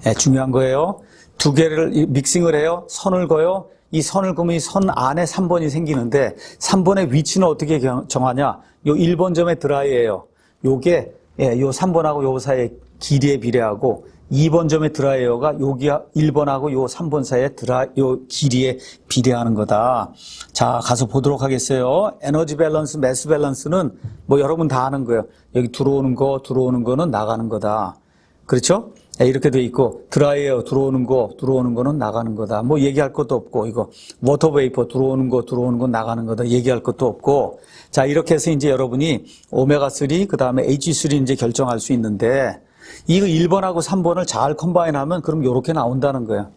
네, 중요한 거예요. 두 개를 믹싱을 해요. 선을 그어요. 이 선을 그으면 이 선 안에 3번이 생기는데 3번의 위치는 어떻게 정하냐. 요 1번 점의 드라이예요. 요게 요 3번하고 요 사이의 길이에 비례하고 2번 점의 드라이어가 여기 1번하고 요 3번 사이의 요 길이에 비례하는 거다. 자, 가서 보도록 하겠어요. 에너지 밸런스, 매스 밸런스는 여러분 다 아는 거예요. 여기 들어오는 거는 나가는 거다. 그렇죠? 이렇게 돼 있고 드라이에어 들어오는 거는 나가는 거다. 얘기할 것도 없고 이거 워터 베이퍼 들어오는 거 나가는 거다. 얘기할 것도 없고. 자, 이렇게 해서 이제 여러분이 오메가3 그다음에 H3 이제 결정할 수 있는데 이거 1번하고 3번을 잘 컴바인하면 그럼 요렇게 나온다는 거예요.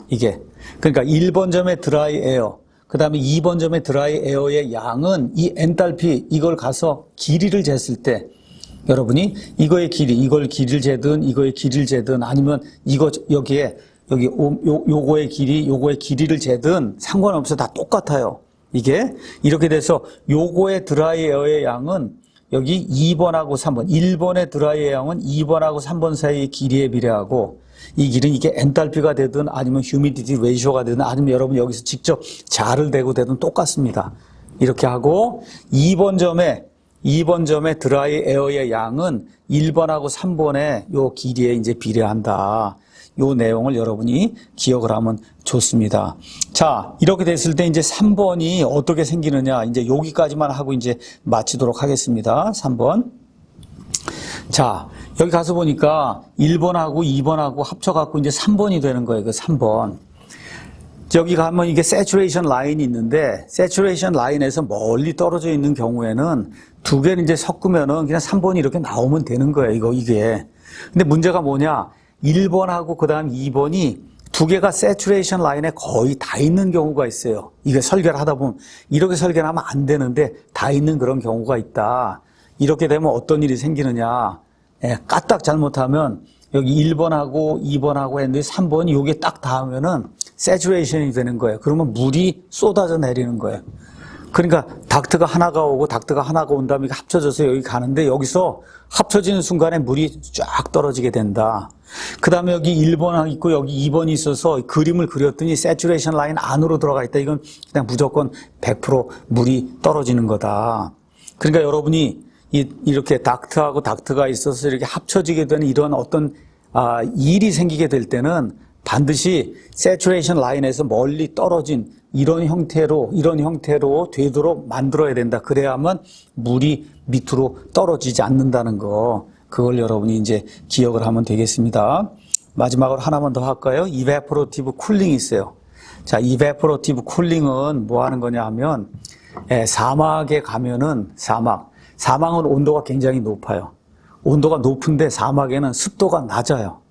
이게. 그러니까 1번 점의 드라이 에어 그다음에 2번 점의 드라이 에어의 양은 이 엔탈피 이걸 가서 길이를 쟀을 때 여러분이 이거의 길이, 이걸 길이를 재든 이거의 길이를 재든 아니면 요거의 길이를 재든 상관없어. 다 똑같아요. 이게 이렇게 돼서 요거의 드라이 에어의 양은 여기 2번하고 3번, 1번의 드라이 에어 양은 2번하고 3번 사이의 길이에 비례하고 이 길은 이게 엔탈피가 되든 아니면 휴미디티 레이쇼가 되든 아니면 여러분 여기서 직접 자를 대고 되든 똑같습니다. 이렇게 하고 2번 점의 드라이 에어의 양은 1번하고 3번의 요 길이에 이제 비례한다. 요 내용을 여러분이 기억을 하면 좋습니다. 자, 이렇게 됐을 때 이제 3번이 어떻게 생기느냐. 이제 여기까지만 하고 이제 마치도록 하겠습니다. 3번. 자, 여기 가서 보니까 1번하고 2번하고 합쳐갖고 이제 3번이 되는 거예요. 그 3번. 여기 가면 이게 세츄레이션 라인이 있는데 세츄레이션 라인에서 멀리 떨어져 있는 경우에는 두 개를 이제 섞으면은 그냥 3번이 이렇게 나오면 되는 거예요. 이게. 근데 문제가 뭐냐? 1번하고 그다음 2번이 두 개가 세츄레이션 라인에 거의 다 있는 경우가 있어요. 이게 설계를 하다 보면 이렇게 설계를 하면 안 되는데 다 있는 그런 경우가 있다. 이렇게 되면 어떤 일이 생기느냐? 까딱 잘못하면 여기 1번하고 2번하고 했는데 3번이 여기에 딱 닿으면은 세츄레이션이 되는 거예요. 그러면 물이 쏟아져 내리는 거예요. 그러니까 닥트가 하나가 오고 닥트가 하나가 온 다음에 합쳐져서 여기 가는데 여기서 합쳐지는 순간에 물이 쫙 떨어지게 된다. 그 다음에 여기 1번 있고 여기 2번이 있어서 그림을 그렸더니 세츄레이션 라인 안으로 들어가 있다. 이건 그냥 무조건 100% 물이 떨어지는 거다. 그러니까 여러분이 이렇게 닥트하고 닥트가 있어서 이렇게 합쳐지게 되는 이런 어떤 일이 생기게 될 때는 반드시 세츄레이션 라인에서 멀리 떨어진 이런 형태로 되도록 만들어야 된다. 그래야만 물이 밑으로 떨어지지 않는다는 거. 그걸 여러분이 이제 기억을 하면 되겠습니다. 마지막으로 하나만 더 할까요? 이베포러티브 쿨링이 있어요. 자, 이베포러티브 쿨링은 뭐 하는 거냐 하면 사막에 가면은 사막은 온도가 굉장히 높아요. 온도가 높은데 사막에는 습도가 낮아요.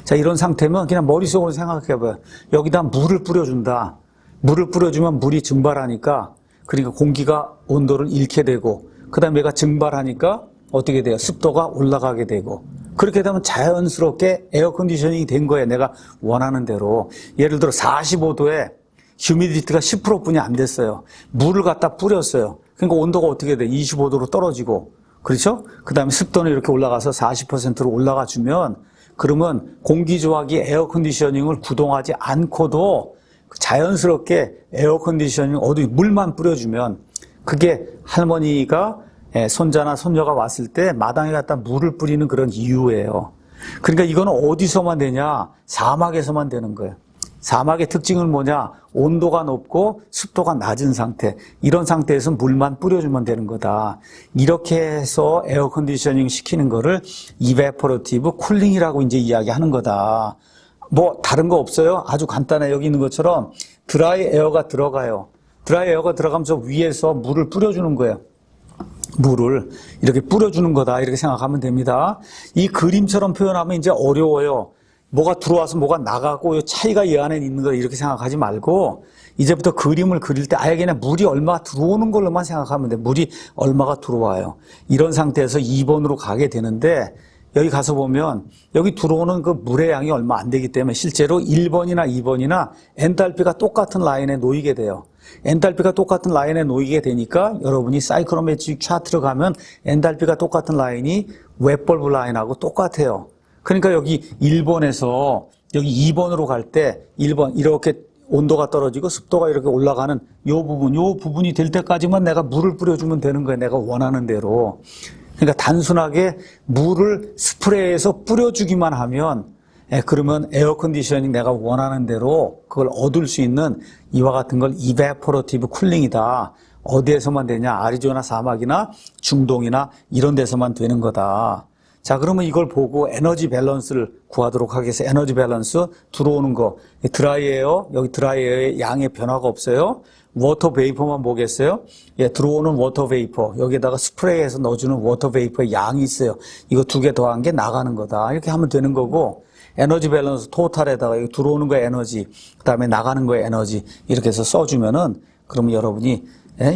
자, 이런 상태면 그냥 머릿속으로 생각해봐요. 여기다 물을 뿌려준다. 물을 뿌려주면 물이 증발하니까, 그러니까 공기가 온도를 잃게 되고, 그 다음에 얘가 증발하니까 어떻게 돼요? 습도가 올라가게 되고, 그렇게 되면 자연스럽게 에어컨디셔닝이 된 거예요. 내가 원하는 대로. 예를 들어 45도에 휴미디티가 10%뿐이 안 됐어요. 물을 갖다 뿌렸어요. 그러니까 온도가 어떻게 돼? 25도로 떨어지고, 그렇죠? 그 다음에 습도는 이렇게 올라가서 40%로 올라가 주면, 그러면 공기조화기 에어컨디셔닝을 구동하지 않고도 자연스럽게 에어컨디셔닝 어디 물만 뿌려주면 그게 할머니가 손자나 손녀가 왔을 때 마당에 갖다 물을 뿌리는 그런 이유예요. 그러니까 이거는 어디서만 되냐? 사막에서만 되는 거예요. 사막의 특징은 뭐냐? 온도가 높고 습도가 낮은 상태. 이런 상태에서 물만 뿌려주면 되는 거다. 이렇게 해서 에어컨디셔닝 시키는 거를 이베포러티브 쿨링이라고 이제 이야기하는 거다. 뭐 다른 거 없어요? 아주 간단해. 여기 있는 것처럼 드라이 에어가 들어가요. 드라이 에어가 들어가면서 위에서 물을 뿌려주는 거예요. 물을 이렇게 뿌려주는 거다. 이렇게 생각하면 됩니다. 이 그림처럼 표현하면 이제 어려워요. 뭐가 들어와서 뭐가 나가고 차이가 이 안에 있는 거 이렇게 생각하지 말고 이제부터 그림을 그릴 때 아예 그냥 물이 얼마 들어오는 걸로만 생각하면 돼. 물이 얼마가 들어와요. 이런 상태에서 2번으로 가게 되는데 여기 가서 보면 여기 들어오는 그 물의 양이 얼마 안 되기 때문에 실제로 1번이나 2번이나 엔탈피가 똑같은 라인에 놓이게 돼요. 엔탈피가 똑같은 라인에 놓이게 되니까 여러분이 사이클로메트릭 차트로 가면 엔탈피가 똑같은 라인이 웹벌브 라인하고 똑같아요. 그러니까 여기 1번에서 여기 2번으로 갈 때 1번 이렇게 온도가 떨어지고 습도가 이렇게 올라가는 요 부분이 될 때까지만 내가 물을 뿌려주면 되는 거예요. 내가 원하는 대로. 그러니까 단순하게 물을 스프레이에서 뿌려주기만 하면 그러면 에어컨디셔닝 내가 원하는 대로 그걸 얻을 수 있는 이와 같은 걸 이베포러티브 쿨링이다. 어디에서만 되냐? 아리조나 사막이나 중동이나 이런 데서만 되는 거다. 자, 그러면 이걸 보고 에너지 밸런스를 구하도록 하겠어요. 에너지 밸런스 들어오는 거. 드라이에어, 여기 드라이에어의 양의 변화가 없어요. 워터 베이퍼만 보겠어요. 들어오는 워터 베이퍼. 여기에다가 스프레이해서 넣어주는 워터 베이퍼의 양이 있어요. 이거 두 개 더한 게 나가는 거다. 이렇게 하면 되는 거고, 에너지 밸런스 토탈에다가 여기 들어오는 거의 에너지, 그 다음에 나가는 거의 에너지, 이렇게 해서 써주면은, 그러면 여러분이,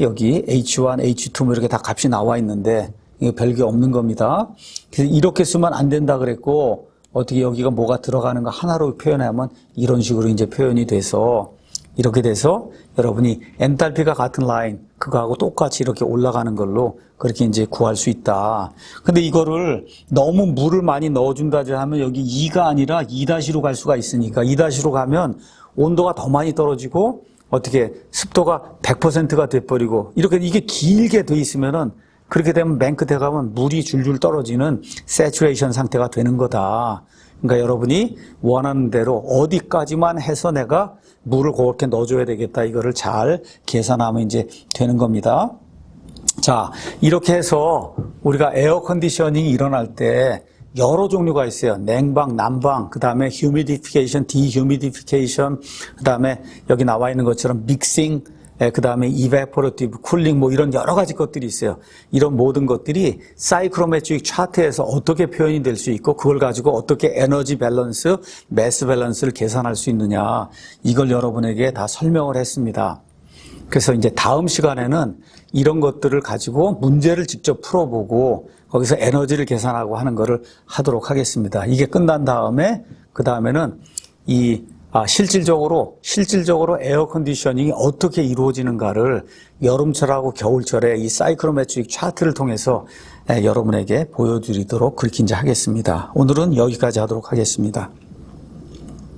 여기 H1, H2 뭐 이렇게 다 값이 나와 있는데, 이거 별게 없는 겁니다. 그래서 이렇게 쓰면 안 된다 그랬고, 어떻게 여기가 뭐가 들어가는 거 하나로 표현하면 이런 식으로 이제 표현이 돼서, 이렇게 돼서 여러분이 엔탈피가 같은 라인, 그거하고 똑같이 이렇게 올라가는 걸로 그렇게 이제 구할 수 있다. 근데 이거를 너무 물을 많이 넣어준다 하면 여기 2가 아니라 2-로 갈 수가 있으니까 2-로 가면 온도가 더 많이 떨어지고 어떻게 습도가 100%가 돼버리고 이렇게 이게 길게 돼 있으면은 그렇게 되면 맨 끝에 가면 물이 줄줄 떨어지는 세츄레이션 상태가 되는 거다. 그러니까 여러분이 원하는 대로 어디까지만 해서 내가 물을 그렇게 넣어줘야 되겠다. 이거를 잘 계산하면 이제 되는 겁니다. 자, 이렇게 해서 우리가 에어 컨디셔닝이 일어날 때 여러 종류가 있어요. 냉방, 난방, 그 다음에 humidification, dehumidification, 그 다음에 여기 나와 있는 것처럼 믹싱, 그 다음에 evaporative cooling 뭐 이런 여러 가지 것들이 있어요. 이런 모든 것들이 사이클로메트릭 차트에서 어떻게 표현이 될 수 있고 그걸 가지고 어떻게 에너지 밸런스, 매스 밸런스를 계산할 수 있느냐 이걸 여러분에게 다 설명을 했습니다. 그래서 이제 다음 시간에는 이런 것들을 가지고 문제를 직접 풀어보고 거기서 에너지를 계산하고 하는 거를 하도록 하겠습니다. 이게 끝난 다음에 그 다음에는 실질적으로 에어 컨디셔닝이 어떻게 이루어지는가를 여름철하고 겨울철에 이 사이클로메트릭 차트를 통해서 여러분에게 보여드리도록 그렇게 이제 하겠습니다. 오늘은 여기까지 하도록 하겠습니다.